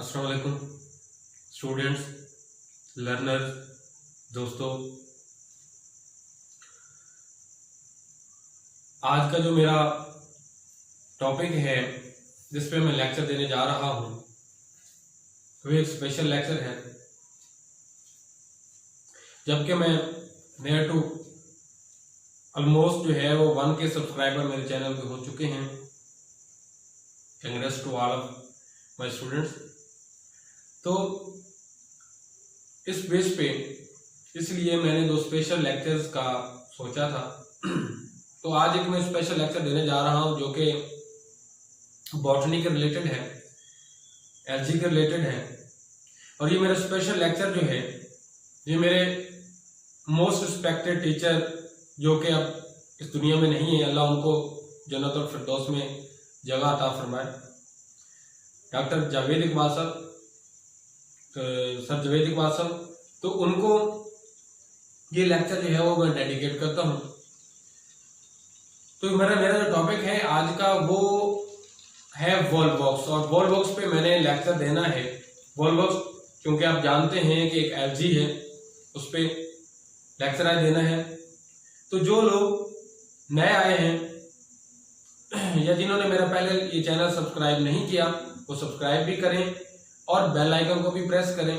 अस्सलाम वालेकुम students, learners, दोस्तों। आज का जो मेरा टॉपिक है जिस पे मैं लेक्चर देने जा रहा हूँ वो एक स्पेशल लेक्चर है। जबकि मैं नियर टू ऑलमोस्ट जो है वो 1 के सब्सक्राइबर मेरे चैनल पे हो चुके हैं। Congrats to all of my students. तो इस बेस पे इसलिए मैंने 2 स्पेशल लेक्चर्स का सोचा था। तो आज एक मैं स्पेशल लेक्चर देने जा रहा हूं जो कि बॉटनी के रिलेटेड है, एलजी के रिलेटेड है। और ये मेरा स्पेशल लेक्चर जो है ये मेरे मोस्ट रिस्पेक्टेड टीचर जो कि अब इस दुनिया में नहीं है, अल्लाह उनको जन्नत और फिरदौस में जगह अता फरमाए, डॉक्टर जावेद इकबाल साहब, सर जावेद इकबाल साहब। तो उनको ये लेक्चर जो है वो मैं डेडिकेट करता हूँ। तो मेरा जो टॉपिक है आज का वो है वॉल बॉक्स, और वॉल बॉक्स पे मैंने लेक्चर देना है। वॉल बॉक्स क्योंकि आप जानते हैं कि एक एलजी है, उस पर लेक्चर आज देना है। तो जो लोग नए आए हैं या जिन्होंने मेरा पहले ये चैनल सब्सक्राइब नहीं किया वो सब्सक्राइब भी करें और बेल आइकन को भी प्रेस करें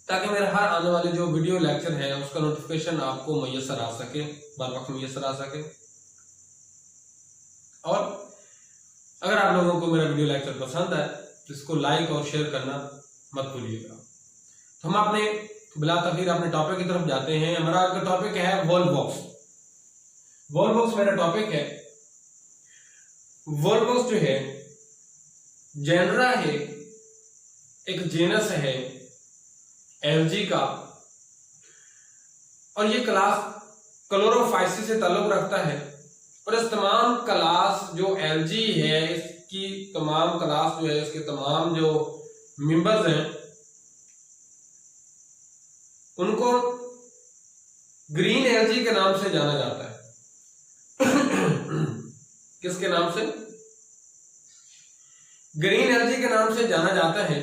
ताकि मेरे हर आने वाले जो वीडियो लेक्चर है उसका नोटिफिकेशन आपको मैसर आ सके, बर वक्त मैसर आ सके। और अगर आप लोगों को मेरा वीडियो लेक्चर पसंद है तो इसको लाइक और शेयर करना मत भूलिएगा। तो हम अपने बिला तखीर अपने टॉपिक की तरफ जाते हैं। हमारा आज का टॉपिक है वॉल बॉक्स। वॉल बॉक्स मेरा टॉपिक है। वॉल बॉक्स जो है जेनरा है, एक जीनस है एलजी का, और ये क्लास क्लोरोफाइसी से ताल्लुक रखता है। और इस तमाम क्लास जो एलजी है इसकी तमाम क्लास जो है इसके तमाम जो मेंबर्स हैं उनको ग्रीन एलजी के नाम से जाना जाता है। किसके नाम से? ग्रीन एलजी के नाम से जाना जाता है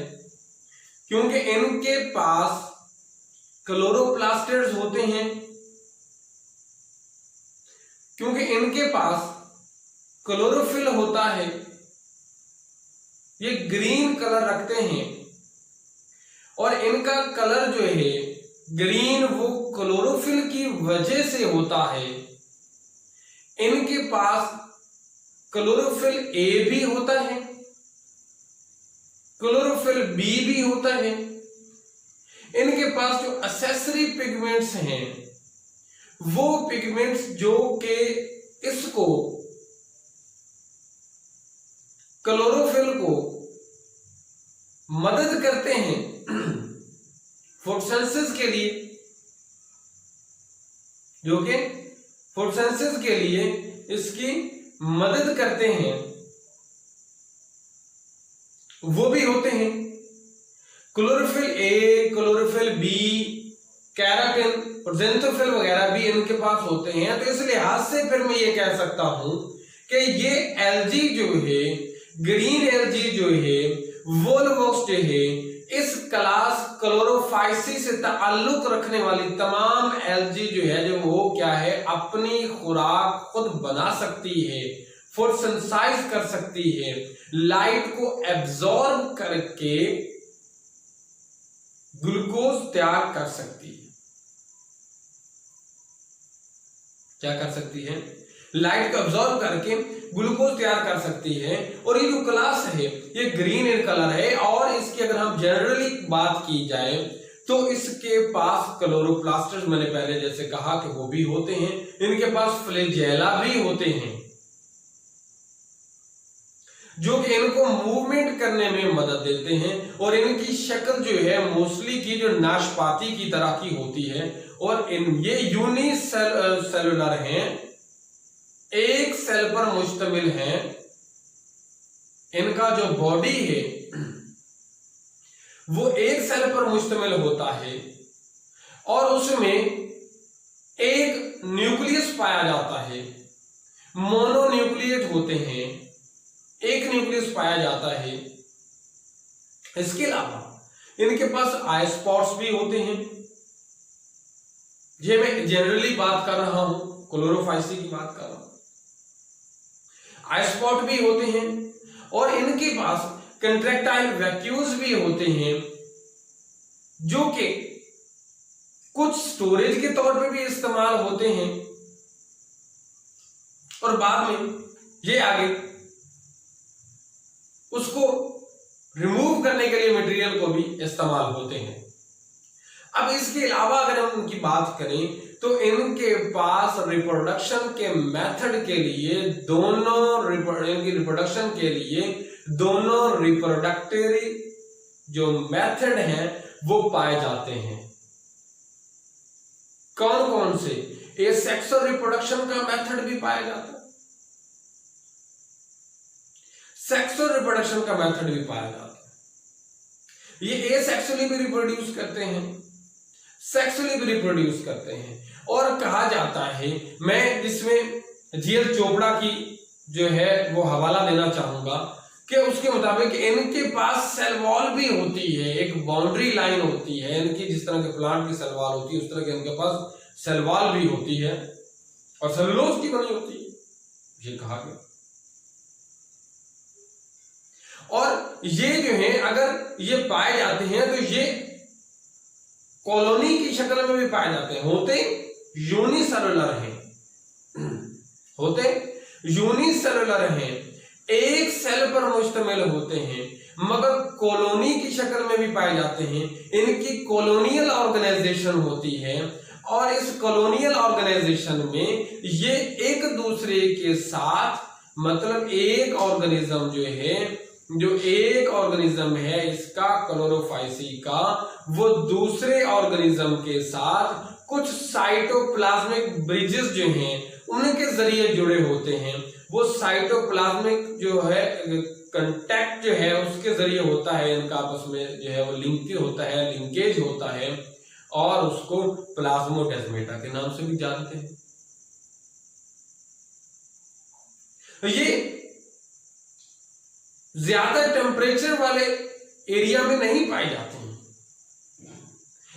क्योंकि इनके पास क्लोरोप्लास्टिड्स होते हैं, क्योंकि इनके पास क्लोरोफिल होता है, ये ग्रीन कलर रखते हैं। और इनका कलर जो है ग्रीन वो क्लोरोफिल की वजह से होता है। इनके पास क्लोरोफिल ए भी होता है, क्लोरोफिल बी भी होता है। इनके पास जो एक्सेसरी पिगमेंट्स हैं वो पिगमेंट्स जो कि इसको क्लोरोफिल को मदद करते हैं फोटोसिंथेसिस के लिए, जो कि फोटोसिंथेसिस के लिए इसकी मदद करते हैं, वो भी होते हैं। Chlorophyll A, chlorophyll B, keratin और जेंथोफिल वगैरह भी इनके पास होते हैं। तो इस लिहाज से फिर मैं ये कह सकता हूं कि ये एलजी जो है, ग्रीन एलजी जो है, वॉल बॉक्स जो है, इस क्लास क्लोरोफाइसी से ताल्लुक रखने वाली तमाम एलजी जो है जो वो क्या है अपनी खुराक खुद बना सकती है, फोटोसिंथेसाइज कर सकती है, लाइट को एब्जॉर्ब करके ग्लूकोज तैयार कर सकती है। क्या कर सकती है? लाइट को एब्जॉर्ब करके ग्लूकोज तैयार कर सकती है। और ये जो क्लास है ये ग्रीन इन कलर है। और इसकी अगर हम जनरली बात की जाए तो इसके पास क्लोरोप्लास्ट्स, मैंने पहले जैसे कहा कि वो भी होते हैं। इनके पास फ्लैजेला भी होते हैं जो कि इनको मूवमेंट करने में मदद देते हैं। और इनकी शक्ल जो है मोस्टली की जो नाशपाती की तरह की होती है। और ये यूनिसेलुलर हैं, एक सेल पर मुश्तमिल हैं। इनका जो बॉडी है वो एक सेल पर मुश्तमिल होता है और उसमें एक न्यूक्लियस पाया जाता है। मोनोन्यूक्लिएट होते हैं, एक न्यूक्लियस पाया जाता है। इसके अलावा इनके पास आई स्पॉट्स भी होते हैं। ये मैं जनरली बात कर रहा हूं, क्लोरोफाइसी की बात कर रहा हूं। आई स्पॉट भी होते हैं और इनके पास कंट्रैक्टाइल वैक्यूल्स भी होते हैं, जो कि कुछ स्टोरेज के तौर पे भी इस्तेमाल होते हैं और बाद में ये आगे उसको रिमूव करने के लिए मटेरियल को भी इस्तेमाल होते हैं। अब इसके अलावा अगर हम उनकी बात करें तो इनके पास रिप्रोडक्शन के मेथड के लिए दोनों रिप्रोडक्टरी जो मेथड हैं वो पाए जाते हैं। कौन कौन से? एसेक्सुअल रिप्रोडक्शन का मेथड भी पाया जाता है, सेक्सुअल रिप्रोडक्शन का मेथड भी पाया जाता है। ये एसेक्सुअली भी रिप्रोड्यूस करते हैं, सेक्सुअली भी रिप्रोड्यूस करते हैं। और कहा जाता है, मैं इसमें जीएल चोपड़ा की जो है वो हवाला देना चाहूंगा कि उसके मुताबिक इनके पास सेल वॉल भी होती है, एक बाउंड्री लाइन होती है इनकी, जिस तरह के प्लांट की सेल वॉल होती है उस तरह के इनके पास सेल वॉल भी होती है और सेलुलोज की बनी होती है, ये कहा गया। और ये जो है अगर ये पाए जाते हैं तो ये कॉलोनी की शक्ल में भी पाए जाते हैं, होते यूनिसेलुलर हैं, एक सेल पर मुश्तमिल होते हैं, मगर कॉलोनी की शक्ल में भी पाए जाते हैं। इनकी कॉलोनियल ऑर्गेनाइजेशन होती है और इस कॉलोनियल ऑर्गेनाइजेशन में ये एक दूसरे के साथ, मतलब एक ऑर्गेनिज्म है इसका क्लोरोफाइसी का, वो दूसरे ऑर्गेनिज्म के साथ कुछ साइटोप्लाज्मिक ब्रिजेस जो हैं उनके जरिए जुड़े होते हैं। वो साइटोप्लाज्मिक जो है कांटेक्ट जो है उसके जरिए होता है, इनका आपस में जो है वो लिंकेज होता है और उसको प्लाज्मोडेस्माटा के नाम से भी जानते हैं। ये ज्यादा टेम्परेचर वाले एरिया में नहीं पाए जाते हैं।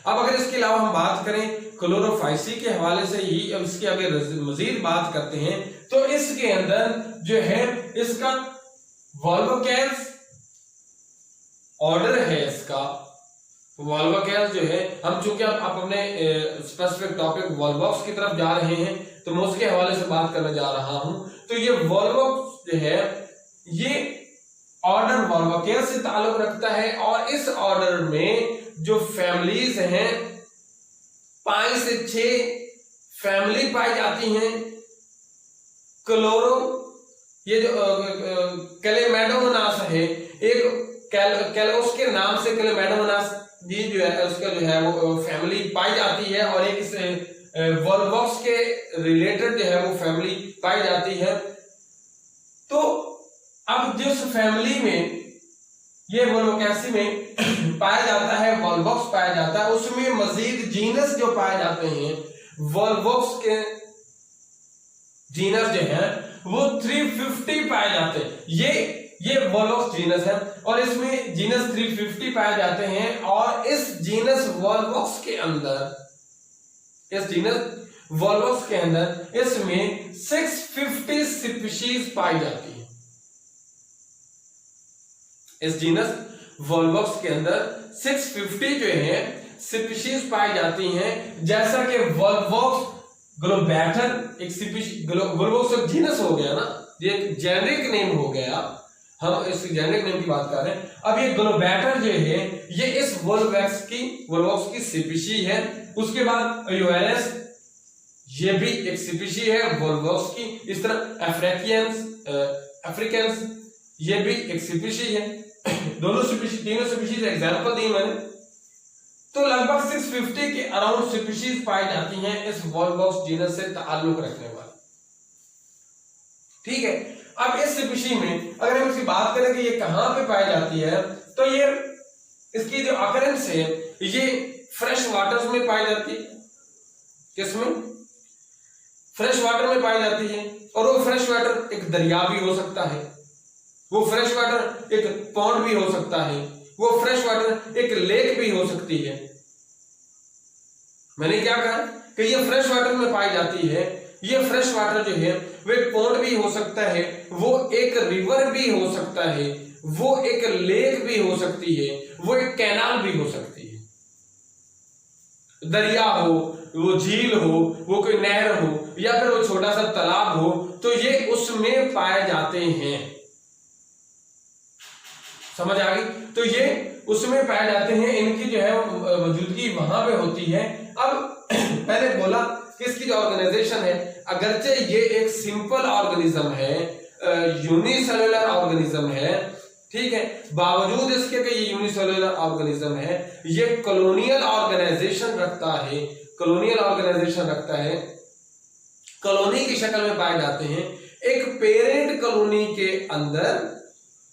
अब अगर इसके अलावा हम बात करें क्लोरोफाइसी के हवाले से ही, अब इसके आगे मजीद बात करते हैं तो इसके अंदर जो है इसका वॉल्वोकैल्स ऑर्डर है, इसका वॉल्वोकैल्स जो है, हम चूंकि आप अपने स्पेसिफिक टॉपिक वॉल्वॉक्स की तरफ जा रहे हैं तो मैं उसके हवाले से बात करने जा रहा हूं। तो ये वॉल्वॉक्स जो है ये ऑर्डर वॉल्वोकैल्स से ताल्लुक रखता है और इस ऑर्डर में जो फैमिलीज हैं 5 से 6 फैमिली पाई जाती हैं। ये जो कैलेमेडोमोनास है, एक उसके नाम से कैलेमेडोमोनास जी जो है उसका जो है वो फैमिली पाई जाती है और एक इस वॉल्वॉक्स के रिलेटेड जो है वो फैमिली पाई जाती है। तो अब जिस फैमिली में ये वॉल्वोकैसी में पाया जाता है, वॉल्वॉक्स पाया जाता है, उसमें मजीद जीनस जो पाए जाते हैं, वॉल्वॉक्स के जीनस जो है वो 350 पाए जाते हैं। ये वॉल्वॉक्स जीनस है और इसमें जीनस 350 पाए जाते हैं और इस जीनस वॉल्वॉक्स के अंदर इसमें 650 स्पीशीज पाई जाती है। इस जीनस वॉल्वॉक्स के अंदर 650 जो है स्पीशीज पाई जाती हैं, जैसा कि वॉल्वॉक्स ग्लोबैटर एक स्पीशीज, वॉल्वॉक्स एक जीनस हो गया ना, ये जेनेरिक नेम हो गया, हम इस जेनेरिक नेम की बात कर रहे हैं। अब ये ग्लोबैटर जो है ये इस वॉल्वॉक्स की स्पीशीज है। उसके बाद यूएलएस ये भी एक स्पीशीज है वॉल्वॉक्स की। इस तरह अफ्रीकन्स ये भी एक स्पीशीज है। तीनों स्पीशीज एग्जांपल दी मैंने। तो लगभग 650 के अराउंड स्पीशीज पाई जाती हैं इस वॉल्वॉक्स जीनस से ताल्लुक रखने वाली। ठीक है, अब इस स्पीशीज में अगर हम इसकी बात करें कि ये कहां पे पाई जाती है, तो ये इसकी जो अकरेंस है ये फ्रेश वाटर्स में पाई जाती है। किसमें? फ्रेश वाटर में पाई जाती है। और वो फ्रेश वाटर एक दरिया भी हो सकता है, वो फ्रेश वाटर एक पॉन्ड भी हो सकता है, वो फ्रेश वाटर एक लेक भी हो सकती है। मैंने क्या कहा कि ये फ्रेश वाटर में पाई जाती है। ये फ्रेश वाटर जो है वो एक पॉन्ड भी हो सकता है, वो एक रिवर भी हो सकता है, वो एक लेक भी हो सकती है, वो एक कैनाल भी हो सकती है, दरिया हो, वो झील हो, वो कोई नहर हो, या फिर वो छोटा सा तालाब हो, तो ये उसमें पाए जाते हैं। समझ आ गई? तो ये उसमें पाए जाते हैं, इनकी जो है मौजूदगी वहां पे होती है। अब पहले बोला कि इसकी जो ऑर्गेनाइजेशन है, अगरचे ये एक सिंपल ऑर्गेनिज्म है, यूनिसेलुलर ऑर्गेनिज्म है, ठीक है, बावजूद इसके कि ये यूनिसेलुलर ऑर्गेनिज्म है, ये कॉलोनियल ऑर्गेनाइजेशन रखता है। कॉलोनियल ऑर्गेनाइजेशन रखता है, कॉलोनी की शक्ल में पाए जाते हैं। एक पेरेंट कॉलोनी के अंदर,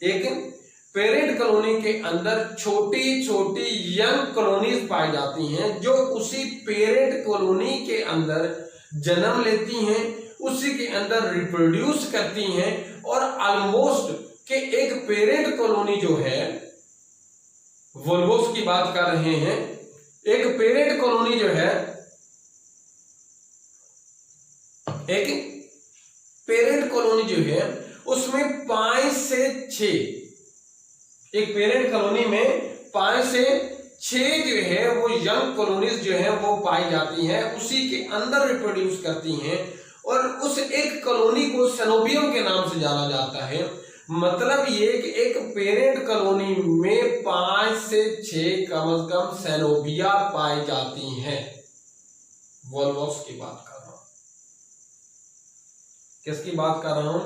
एक पेरेंट कॉलोनी के अंदर छोटी छोटी यंग कॉलोनीज पाई जाती हैं, जो उसी पेरेंट कॉलोनी के अंदर जन्म लेती हैं, उसी के अंदर रिप्रोड्यूस करती हैं, और ऑलमोस्ट कि एक पेरेंट कॉलोनी जो है, वोल्वोस की बात कर रहे हैं, एक पेरेंट कॉलोनी जो है, एक पेरेंट कॉलोनी जो है उसमें 5 से 6, एक पेरेंट कॉलोनी में 5 से 6 जो है वो यंग कॉलोनीज जो है वो पाई जाती हैं, उसी के अंदर रिप्रोड्यूस करती हैं, और उस एक कॉलोनी को सेनोबियम के नाम से जाना जाता है। मतलब ये कि एक पेरेंट कॉलोनी में 5 से 6 कम से कम सेनोबिया पाई जाती हैं। वोल्वोस की बात कर रहा हूं, किसकी बात कर रहा हूं?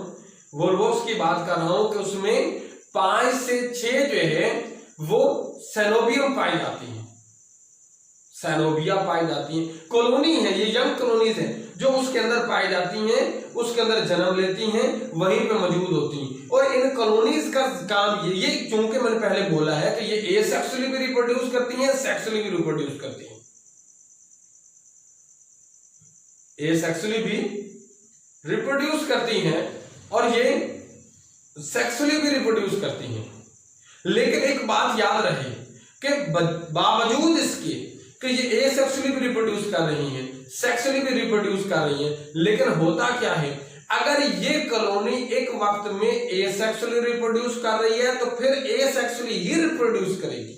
वोल्वोस की बात कर रहा हूं कि उसमें 5 से 6 जो है वो सेनोबियम पाई जाती है, सेनोबिया पाई जाती है। कॉलोनी है ये, यंग कॉलोनीज है जो उसके अंदर पाई जाती हैं, उसके अंदर जन्म लेती हैं, वहीं पे मौजूद होती हैं। और इन कॉलोनीज का काम ये चूंकि मैंने पहले बोला है कि ये एसेक्सुअली भी रिप्रोड्यूस करती हैं, सेक्सुअली भी रिप्रोड्यूस करती हैं, एसेक्सुअली भी रिप्रोड्यूस करती हैं और ये सेक्सुअली भी रिप्रोड्यूस करती हैं। लेकिन एक बात याद रहे कि बावजूद इसके कि ये एसेक्सुअली भी रिप्रोड्यूस कर रही हैं, सेक्सुअली भी रिप्रोड्यूस कर रही हैं, लेकिन होता क्या है, अगर ये कॉलोनी एक वक्त में एसेक्सुअली रिप्रोड्यूस कर रही है तो फिर एसेक्सुअली ही रिप्रोड्यूस करेगी।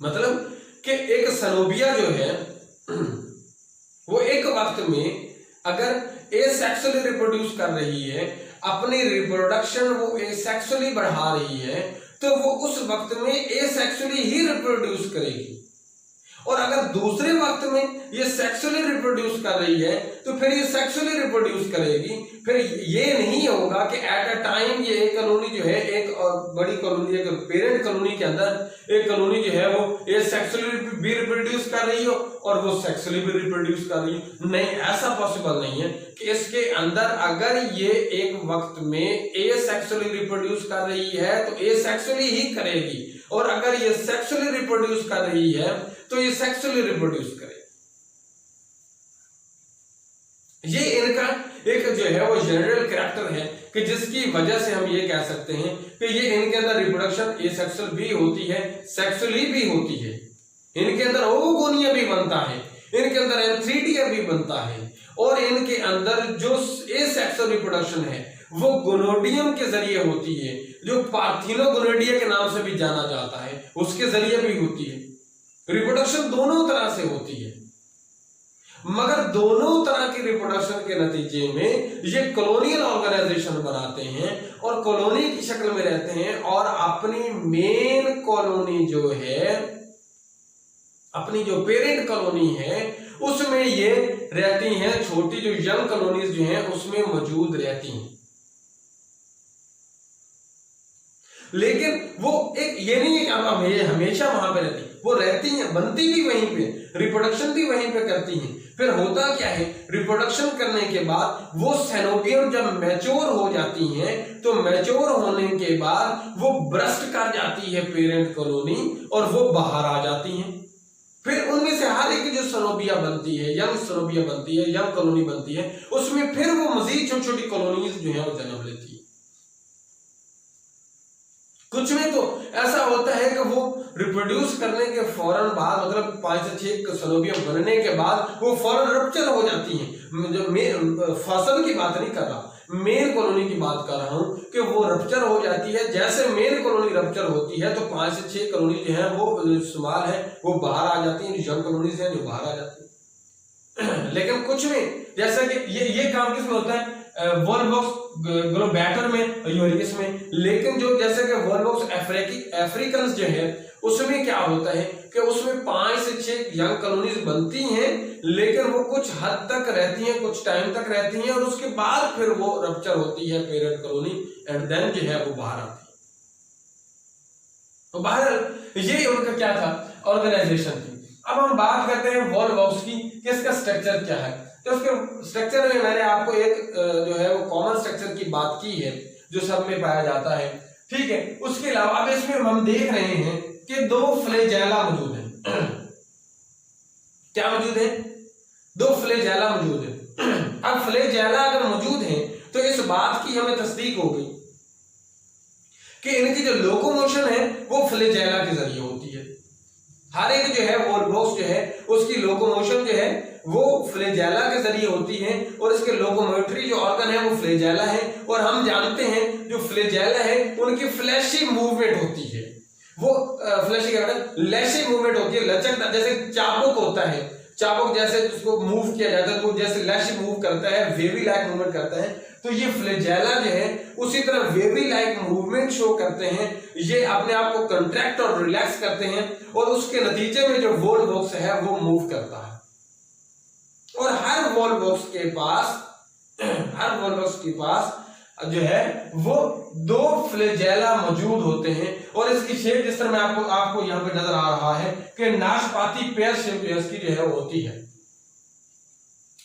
मतलब कि एक सेनोबिया जो है वो एक वक्त में अगर एसेक्सुअली रिप्रोड्यूस कर रही है, अपनी रिप्रोडक्शन वो एसेक्सुअली बढ़ा रही है, तो वो उस वक्त में एसेक्सुअली ही रिप्रोड्यूस करेगी। और अगर दूसरे वक्त में ये सेक्सुअली रिप्रोड्यूस कर रही है तो फिर ये सेक्सुअली रिप्रोड्यूस करेगी। फिर ये नहीं होगा कि एट अ टाइम ये एक कॉलोनी जो है, एक बड़ी कॉलोनी, एक पेरेंट कॉलोनी के अंदर एक कॉलोनी जो है वो ये सेक्सुअली भी रिप्रोड्यूस कर रही हो और वो सेक्सुअली भी रिप्रोड्यूस कर रही हो। नहीं, ऐसा पॉसिबल नहीं है कि इसके अंदर अगर ये एक वक्त में एसेक्सुअली रिप्रोड्यूस कर रही है तो एसेक्सुअली ही करेगी, और अगर ये सेक्सुअली रिप्रोड्यूस कर रही है तो ये सेक्सुअली रिप्रोड्यूस करे। ये इनका एक जो है वो जनरल कैरेक्टर है कि जिसकी वजह से हम ये कह सकते हैं कि ये इनके अंदर रिप्रोडक्शन एसेक्सुअल भी होती है, सेक्सुअली भी होती है। इनके अंदर ओवोगोनिया भी बनता है, इनके अंदर एंथ्रीडिया भी बनता है, और इनके अंदर जो एसेक्सुअल रिप्रोडक्शन है वो गोनोडियम के जरिए होती है, जो पार्थिनोगोनोडिया के नाम से भी जाना जाता है, उसके जरिए भी होती है। रिप्रोडक्शन दोनों तरह से होती है, मगर दोनों तरह की रिप्रोडक्शन के नतीजे में ये कॉलोनियल ऑर्गेनाइजेशन बनाते हैं और कॉलोनी की शक्ल में रहते हैं, और अपनी मेन कॉलोनी जो है, अपनी जो पेरेंट कॉलोनी है उसमें ये रहती हैं, छोटी जो यंग कॉलोनीज जो हैं उसमें मौजूद रहती हैं। लेकिन वो एक ये नहीं है कि अब ये हमेशा वहां पे रहती, वो रहती हैं, बनती भी वहीं पे, रिप्रोडक्शन भी वहीं पे करती हैं। फिर होता क्या है, रिप्रोडक्शन करने के बाद वो सेनोबियम जब मैच्योर हो जाती हैं तो मैच्योर होने के बाद वो ब्रस्ट कर जाती है पेरेंट कॉलोनी और वो बाहर आ जाती हैं। फिर उनमें से हर एक जो सेनोबिया बनती है, यंग सेनोबिया बनती है, यंग कॉलोनी बनती है, उसमें फिर वो मजीद छोटी छोटी कॉलोनीज जो है वो जन्म लेती है। कुछ में तो ऐसा होता है कि वो रिप्रोड्यूस करने के फौरन बाद, मतलब 5 से 6 सलोबिया बनने के बाद वो फौरन रप्चर हो जाती हैं। जो मैं फसल की बात नहीं कर रहा, मेल कॉलोनी की बात कर रहा हूँ कि वो रप्चर हो जाती है। जैसे मेल कॉलोनी रप्चर होती है तो 5 से 6 कॉलोनी जो है वो इस्तेमाल है वो बाहर आ जाती है, यंग कॉलोनीज है जो बाहर आ जाती है। लेकिन कुछ में जैसा कि ये काम किसमें होता है, वॉलबॉक्स ग्लोबैटर में, यूरियस में। लेकिन जो जैसे कि वॉलबॉक्स अफ्रीकन जो है उसमें क्या होता है कि उसमें 5 से 6 यंग कॉलोनीज बनती हैं, लेकिन वो कुछ हद तक रहती हैं, कुछ टाइम तक रहती हैं, और उसके बाद फिर वो रप्चर होती है पेरेंट कॉलोनी, एंड देन जो है वो बाहर आती है। तो बाहर ये उनका क्या था, ऑर्गेनाइजेशन थी। अब हम बात करते हैं वॉलबॉक्स की, इसका स्ट्रक्चर क्या है। तो उसके स्ट्रक्चर में मैंने आपको एक जो है वो कॉमन स्ट्रक्चर की बात की है जो सब में पाया जाता है, ठीक है। उसके अलावा अब इसमें हम देख रहे हैं कि 2 फ्लैजेला मौजूद हैं। क्या मौजूद है, 2 फ्लैजेला मौजूद है। अब फ्लैजेला अगर मौजूद है तो इस बात की हमें तस्दीक हो गई कि इनकी जो लोकोमोशन है वो फ्लैजेला के जरिए होती है। हर एक जो है वॉलबॉक्स जो है उसकी लोकोमोशन जो है वो फ्लैजेला के जरिए होती है, और इसके लोकोमोटरी जो ऑर्गन है वो फ्लैजेला है। और हम जानते हैं जो फ्लैजेला है उनकी फ्लैशी मूवमेंट होती है, वो फ्लैशी क्या कहते हैं, लैशी मूवमेंट होती है, लचकदार, जैसे चाबुक होता है, चाबुक जैसे उसको मूव किया जाता है तो जैसे लैशी मूव करता है, वेवी लाइक मूवमेंट करता है। तो ये फ्लैजेला जो है उसी तरह वेवी लाइक मूवमेंट शो करते हैं, ये अपने आप को कंट्रैक्ट और रिलैक्स करते हैं, और उसके नतीजे में जो वॉलबॉक्स है वो मूव करता है। और हर वॉलबॉक्स के पास जो है वो 2 फ्लैजेला मौजूद होते हैं, और इसकी शेप जिस तरह मैं आपको यहां पे नजर आ रहा है कि नाशपाती पेयर शेप इसकी जो है वो होती है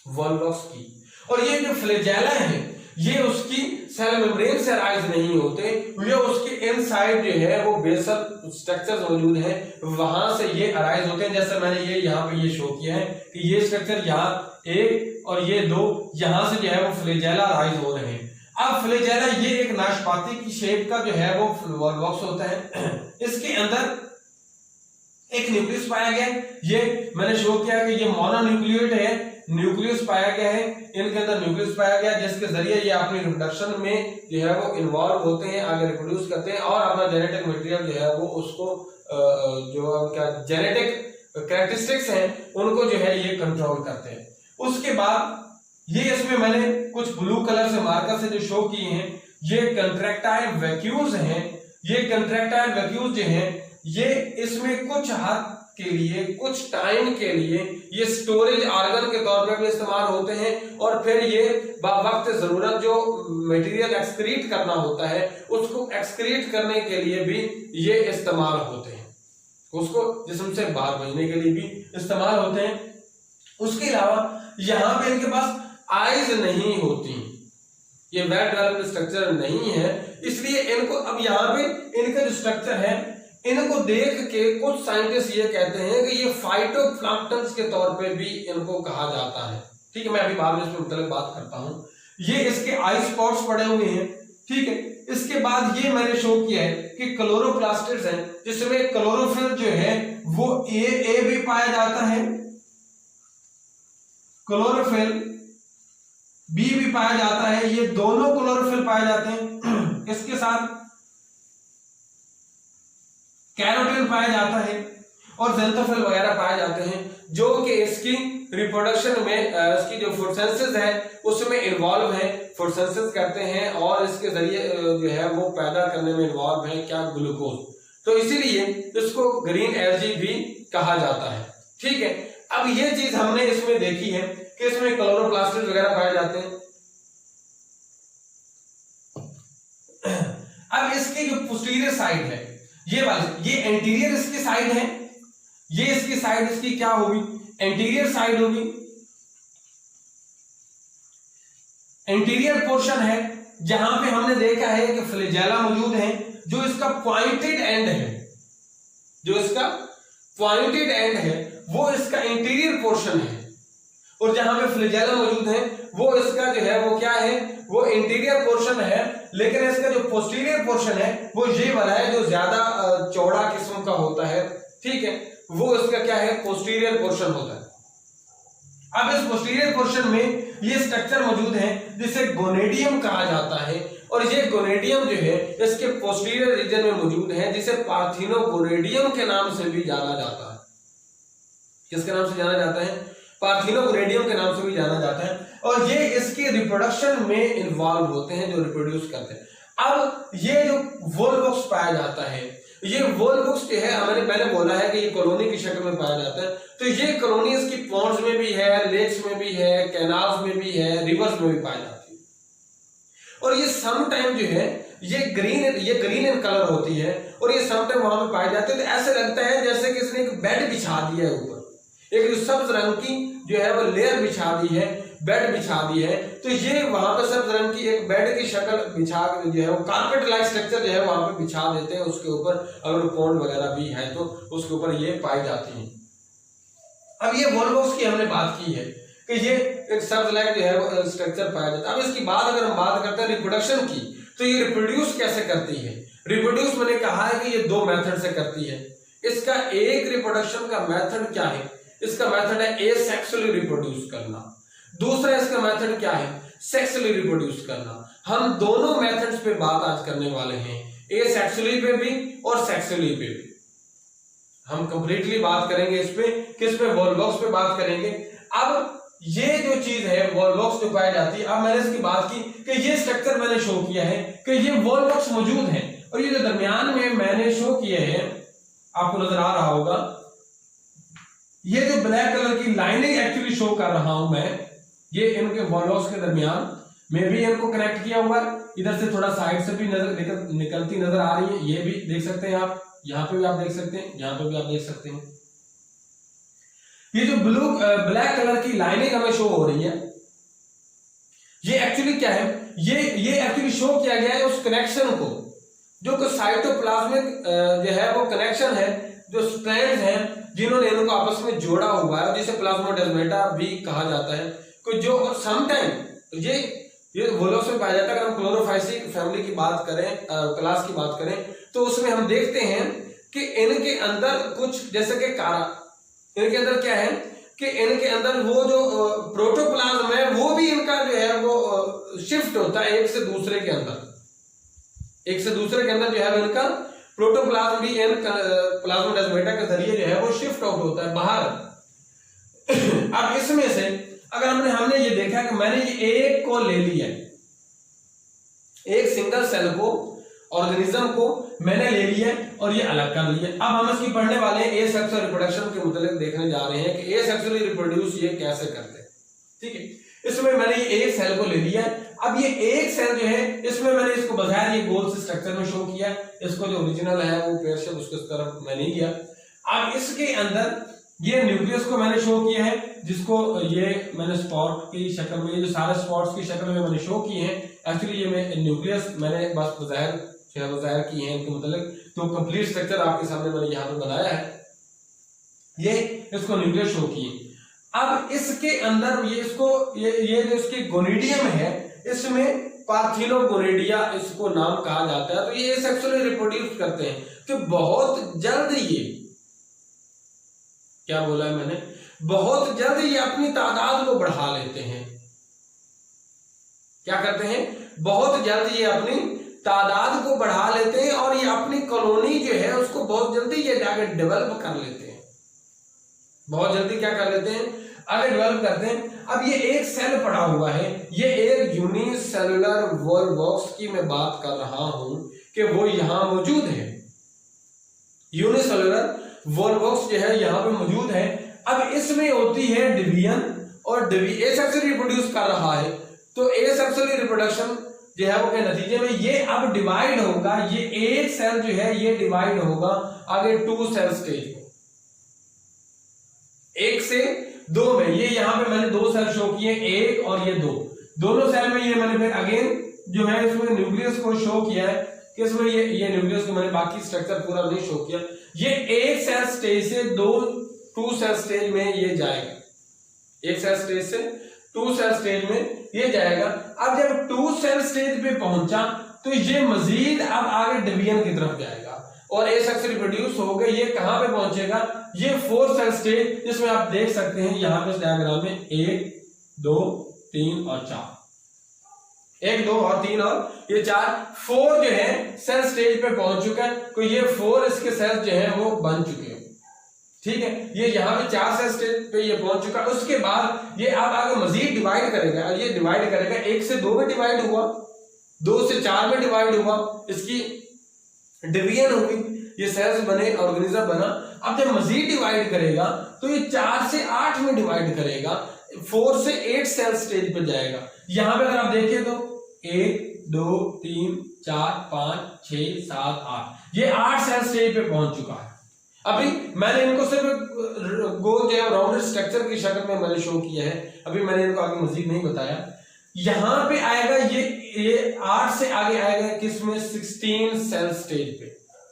वॉलबॉक्स की। और ये जो फ्लैजेला है ये उसकी सेल मेम्ब्रेन से अराइज नहीं होते, ये उसके इनसाइड जो है वो बेसल स्ट्रक्चर्स मौजूद हैं, वहां से ये अराइज होते हैं। जैसे मैंने ये यहाँ पे ये शो किया है कि ये स्ट्रक्चर यहाँ 1 और ये 2, यहां से जो है वो फ्लैजेला अराइज हो रहे हैं। अब फ्लैजेला ये एक नाशपाती की शेप का जो है वो वॉलबॉक्स होता है। इसके अंदर एक न्यूक्लियस पाया गया है, ये मैंने शो किया कि ये मोनोन्यूक्लियोइड है, न्यूक्लियस पाया गया है, इनके अंदर न्यूक्लियस पाया गया जिसके जरिए ये अपनी रिप्रोडक्शन में जो है वो इन्वॉल्व होते हैं, आगे रिप्रोड्यूस करते हैं, और अपना जेनेटिक मटेरियल जो है वो उसको जो क्या जेनेटिक कैरेक्टरिस्टिक्स हैं उनको जो है ये कंट्रोल करते हैं। उसके बाद ये इसमें मैंने कुछ ब्लू कलर से मार्कर से जो शो किए हैं, ये कंट्रैक्टाइल वैक्यूल्स हैं। ये कंट्रैक्टाइल वैक्यूल्स जो हैं ये इसमें कुछ हद के लिए, कुछ टाइम के लिए ये स्टोरेज ऑर्गन के तौर पर भी इस्तेमाल होते हैं, और फिर ये वक्त जरूरत जो मटेरियल एक्सक्रीट करना होता है उसको एक्सक्रीट करने के लिए भी ये इस्तेमाल होते हैं, उसको जिस्म से बाहर भेजने के लिए भी इस्तेमाल होते हैं। उसके अलावा यहाँ पे इनके पास आईज नहीं होती, ये वेल डेवलप्ड स्ट्रक्चर नहीं है, इसलिए इनको अब यहाँ पे इनका जो स्ट्रक्चर है इनको देख के कुछ साइंटिस्ट ये कहते हैं कि ये फाइटोप्लैंक्टन्स के तौर पे भी इनको कहा जाता है। ठीक है, मैं अभी बाद में इस पर मुतल्लिक़ बात करता हूँ। ये इसके आई स्पॉट्स पड़े हुए हैं, ठीक है। इसके बाद ये मैंने शो किया है कि क्लोरोप्लास्टिड्स हैं जिसमें क्लोरोफिल जो है वो ए भी पाया जाता है, क्लोरोफिल बी भी पाया जाता है, ये दोनों क्लोरोफिल पाए जाते हैं। इसके साथ कैरोटीन पाया जाता है और ज़ेंथोफिल वगैरह पाए जाते हैं, जो कि इसकी रिप्रोडक्शन में इसकी जो फोटोसिंथेसिस है उसमें इन्वॉल्व है, फोटोसिंथेसिस करते हैं और इसके जरिए जो है वो पैदा करने में इन्वॉल्व है क्या, ग्लूकोज। तो इसीलिए इसको ग्रीन एनर्जी भी कहा जाता है। ठीक है, अब ये चीज हमने इसमें देखी है कि इसमें क्लोरोप्लास्टिड वगैरह पाए जाते हैं। अब इसकी जो पोस्टीरियर साइड है ये वाली, ये एंटीरियर इसकी साइड है, ये इसकी साइड इसकी क्या होगी, एंटीरियर साइड होगी। एंटीरियर पोर्शन है जहां पे हमने देखा है कि फ्लैजेला मौजूद है, जो इसका पॉइंटेड एंड है, जो इसका पॉइंटेड एंड है वो इसका इंटीरियर पोर्शन है, और जहां पे फ्लैजेला मौजूद है वो इसका जो है वो क्या है, वो इंटीरियर पोर्शन है। लेकिन इसका जो पोस्टीरियर पोर्शन है वो ये वाला है जो ज्यादा चौड़ा किस्म का होता है, ठीक है, वो इसका क्या है, पोस्टीरियर पोर्शन होता है। अब इस पोस्टीरियर पोर्शन में ये स्ट्रक्चर मौजूद है जिसे गोनेडियम कहा जाता है, और ये गोनेडियम जो है इसके पोस्टीरियर रीजन में मौजूद है, जिसे पार्थिनोगोनेडियम के नाम से भी जाना जाता है। किसके नाम से जाना जाता है? पार्थिनोगोनेडियम के नाम से भी जाना जाता है, और ये इसके रिप्रोडक्शन में इन्वॉल्व होते हैं, जो रिप्रोड्यूस करते हैं। अब ये जो वोलवॉक्स पाया जाता है, ये वोलवॉक्स जो है, हमने पहले बोला है कि ये कॉलोनी की शक्ल में पाया जाता है, तो ये कॉलोनी इसकी पॉन्ड्स में भी है, लेक्स में भी है, कैनाल्स में भी है, रिवर्स में भी पाई जाती है। और ये सम टाइम जो है ये ग्रीन इन कलर होती है, और ये सम टाइम वहां पे पाई जाती है। तो ऐसे लगता है जैसे कि इसने एक बेड बिछा दिया है ऊपर, एक सब्ज रंग की जो है वो लेयर बिछा दी है, बेड बिछा दी है। तो ये वहां पे सब्ज रंग की एक बेड की शक्ल बिछा जो है वो कारपेट लाइक स्ट्रक्चर जो है वहां पे बिछा देते हैं, उसके ऊपर अगर पॉन्ड वगैरह भी है तो उसके ऊपर ये पाई जाती है। अब ये वोलवॉक्स की हमने बात की है कि ये एक सब्ज लाइक जो है वो स्ट्रक्चर पाया जाता है। अब इसकी बात अगर हम बात करते हैं रिप्रोडक्शन की, तो ये रिप्रोड्यूस कैसे करती है? रिप्रोड्यूस मैंने कहा है कि ये दो मेथड से करती है। इसका एक रिप्रोडक्शन का मेथड क्या है? इसका मेथड है एसेक्सुअली रिप्रोड्यूस करना। दूसरा इसका मेथड क्या है? सेक्सुअली रिप्रोड्यूस करना। हम दोनों मेथड्स पे बात आज करने वाले हैं, एसेक्सुअली पे भी और सेक्सुअली पे भी। हम कंप्लीटली बात करेंगे इस पे, किस पे? वोलवॉक्स पे बात करेंगे। अब ये जो चीज है वोलवॉक्स जो पाई जाती है, अब मैंने इसकी बात की कि ये स्ट्रक्चर मैंने शो किया है कि ये वोलवॉक्स मौजूद है, और ये जो दरमियान में मैंने शो किए हैं, आपको नजर आ रहा होगा, ये जो ब्लैक कलर की लाइनिंग एक्चुअली शो कर रहा हूं मैं, ये इनके वोलवॉक्स के दरमियान में भी इनको कनेक्ट किया हुआ है। इधर से थोड़ा साइड से भी निकलती नजर आ रही है, ये भी देख सकते हैं आप, यहां पे भी आप देख सकते हैं, यहां पे भी आप देख सकते हैं। ये जो ब्लैक कलर की लाइनिंग हमें शो हो रही है, ये एक्चुअली क्या है? ये एक्चुअली शो किया गया है उस कनेक्शन को, जो साइटोप्लाज्मिक जो है वो कनेक्शन है, जो स्ट्रैंड्स हैं जिन्होंने इनको आपस में जोड़ा हुआ है, जिसे प्लाज्मोडेस्माटा भी कहा जाता है। जो समटाइम ये वोलवॉक्स में पाया जाता है। अगर हम क्लोरोफाइसी फैमिली की बात करें, क्लास की बात करें, तो उसमें हम देखते हैं कि इनके अंदर कुछ जैसे कि इनके अंदर क्या है कि इनके अंदर वो जो प्रोटोप्लाज्म है वो भी इनका जो है वो शिफ्ट होता है एक से दूसरे के अंदर, जो है इनका प्रोटोप्लाज्म भी इन प्लाज्मोडेस्माटा के जरिए जो है वो शिफ्ट आउट होता है बाहर। अब इसमें से अगर हमने ये देखा कि मैंने ये एक को ले लिया, एक सिंगल सेल को, ऑर्गेनिज्म को मैंने ले लिया और ये अलग कर लिया। अब हम इसकी पढ़ने वाले हैं एसेक्सुअल रिप्रोडक्शन के मुताबिक देखने जा रहे हैं कि एसेक्सुअली रिप्रोड्यूस ये कैसे करते हैं। ठीक है, इसमें मैंने ये एक सेल को ले लिया। अब ये एक सेल जो है इसमें मैंने इसको बगैर ये गोल से स्ट्रक्चर में शो किया, इसको जो ओरिजिनल है वो पेयर शेप उसके तरफ मैं नहीं गया। अब इसके अंदर ये न्यूक्लियस को मैंने शो किया है, जिसको ये मैंने स्पॉट की शक्ल में, ये जो सारे स्पॉट्स की शक्ल में मैंने शो किए हैं। एक्चुअली ये मैं न्यूक्लियस मैंने बस जाहिर की है इनके मतलब, तो कंप्लीट स्ट्रक्चर आपके सामने मैंने यहाँ पे बनाया है। ये इसको न्यूक्लियस शो किए। अब इसके अंदर ये जो इसकी गोनेडियम है, इसमें पार्थिनोगोनेडिया इसको नाम कहा जाता है। तो ये सेक्सुअली रिप्रोड्यूस करते हैं, तो बहुत जल्द ये, क्या बोला है मैंने, बहुत जल्द ये अपनी तादाद को बढ़ा लेते हैं। क्या करते हैं? बहुत जल्द ये अपनी तादाद को बढ़ा लेते हैं, और ये अपनी कॉलोनी जो है उसको बहुत जल्दी ये जाकर डेवलप कर लेते हैं। बहुत जल्दी क्या कर लेते हैं? आगे डेवलप करते हैं। अब ये एक सेल पड़ा हुआ है, ये एक यूनिसेलुलर वोलवॉक्स की मैं बात कर रहा हूं कि वो यहां मौजूद है। यूनिसेलुलर वोलवॉक्स जो है यहाँ पे मौजूद है। अब इसमें होती है डिवीजन, और एसेक्सुअली रिप्रोड्यूस कर रहा है, तो एसेक्सुअली रिप्रोडक्शन जो है वो के नतीजे में ये अब डिवाइड होगा। ये एक सेल जो है ये डिवाइड होगा आगे 2 सेल स्टेज में, 1 से 2 में। ये यहाँ पे मैंने 2 सेल शो किए, 1 और ये 2, दोनों सेल में ये मैंने फिर अगेन जो है इसमें न्यूक्लियस को शो किया है कि इसमें ये न्यूक्लियस को मैंने बाकी स्ट्रक्चर पूरा नहीं शो किया। ये एक सेल स्टेज से 2 सेल स्टेज में ये जाएगा, एक सेल स्टेज से 2 सेल स्टेज में ये जाएगा। अब जब 2 सेल स्टेज पे पहुंचा तो ये मजीद अब आगे डिवीजन की तरफ जाएगा। और ए सेक्स रिप्रोड्यूस हो गए, ये कहां पे पहुंचेगा, ये 4 सेल स्टेज, जिसमें आप देख सकते हैं यहां पे इस डायग्राम में 1 2 3 और 4, 1 2 और 3 और ये 4 जो है सेल स्टेज पे पहुंच चुका है। तो ये 4 इसके सेल्स जो है वो बन चुके हैं, ठीक है। ये यहाँ पे 4 सेल स्टेज पे ये पहुंच चुका है। उसके बाद ये अब आगे मजीद डिवाइड करेगा, और ये डिवाइड करेगा, 1 से 2 में डिवाइड हुआ, 2 से 4 में डिवाइड हुआ, इसकी डिवीजन हुई, ये सेल्स बने, ऑर्गेनिज्म बना। अब जब मजीद डिवाइड करेगा तो ये 4 से 8 में डिवाइड करेगा, 4 से 8 सेल स्टेज पे जाएगा। यहां पे अगर आप देखें तो 1 2 3 4 5 6 7 8, ये 8 सेल स्टेज पे पहुंच चुका है। अभी मैंने इनको सिर्फ गोल जो है राउंडेड स्ट्रक्चर की शक्ल में मैंने शो किया है, अभी मैंने इनको आगे मजीद नहीं बताया। यहां पे आएगा ये 8 से आगे आएगा किसमें, 16 सेल स्टेज पे,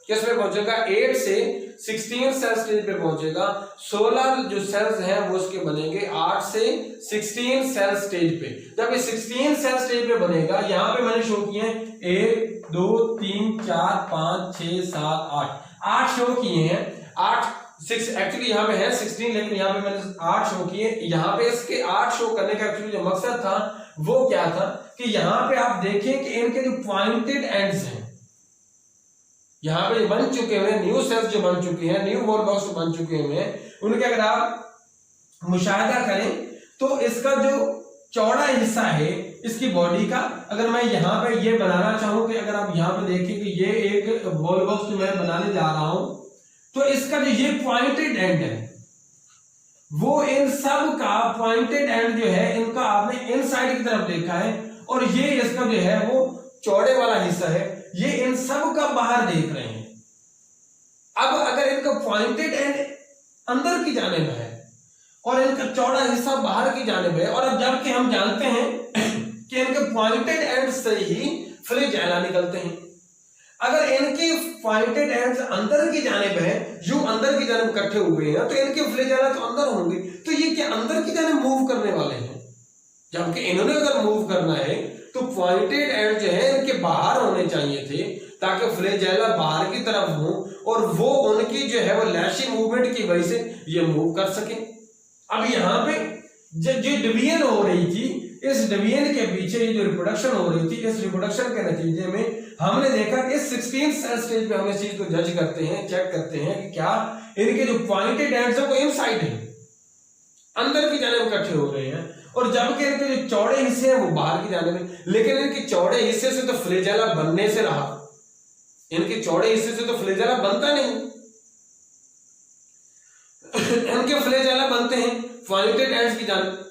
किसमें पहुंचेगा, 8 से 16 सेल स्टेज पे पहुंचेगा। 16 जो सेल्स हैं वो उसके बनेंगे 8 से 16 सेल स्टेज पे। जब ये 16 सेल स्टेज पे बनेगा, यहां पे मैंने शो किए हैं 1 2 3 4 5 6 7 8 शो किए हैं। 6 एक्चुअली यहाँ पे है 16, लेकिन यहाँ पे मैंने 8 शो किए। यहाँ पे इसके 8 शो करने का एक्चुअली जो मकसद था वो क्या था कि यहाँ पे आप देखें कि इनके जो पॉइंटेड एंड्स हैं, यहाँ पे बन चुके हुए न्यू सेल्स जो बन चुके हैं, न्यू वॉल बॉक्स बन चुके हैं, उनके अगर आप मुशाहिदा करें तो इसका जो चौड़ा हिस्सा है इसकी बॉडी का, अगर मैं यहाँ पे ये बनाना चाहूं कि अगर आप यहाँ पे देखें कि ये एक वॉल बॉक्स जो मैं बनाने जा रहा हूं, तो इसका जो ये पॉइंटेड एंड है वो इन सब का पॉइंटेड एंड जो है इनका आपने इनसाइड की तरफ देखा है, और ये इसका जो है वो चौड़े वाला हिस्सा है, ये इन सब का बाहर देख रहे हैं। अब अगर इनका पॉइंटेड एंड अंदर की जानिब है और इनका चौड़ा हिस्सा बाहर की जानिब है, और अब जबकि हम जानते हैं कि इनके पॉइंटेड एंड से ही फ्लैजेला निकलते हैं, अगर इनके पॉइंटेड एंड्स अंदर की जानिब है, यूं अंदर की जानिब इकट्ठे हुए हैं, तो इनके फ्लैजेला तो अंदर होंगे, तो ये क्या अंदर की जानिब मूव करने वाले हैं, जबकि इन्होंने अगर मूव करना है तो पॉइंटेड एंड जो है इनके बाहर होने चाहिए थे, ताकि फ्लैजेला बाहर की तरफ हो और वो उनकी जो है वो लैशिंग मूवमेंट की वजह से ये मूव कर सके। अब यहाँ पे जो डिवीजन हो रही थी, इस डिवीजन के पीछे ये जो रिप्रोडक्शन हो रही थी, इस रिप्रोडक्शन के नतीजे में हमने देखा कि इस 16 सेल स्टेज पे हम इस चीज को जज करते हैं, चेक करते हैं कि क्या इनके जो पॉइंटेड एंड्स है वो इनसाइड है, अंदर की जानिब इकट्ठे हो रहे हैं, और जबकि इनके जो चौड़े हिस्से हैं वो बाहर की जानिब है। लेकिन इनके चौड़े हिस्से से तो फ्लैजेला बनने से रहा, इनके चौड़े हिस्से से तो फ्लैजेला बनता नहीं, इनके फ्लैजेला बनते हैं पॉइंटेड एंड्स की जानिब,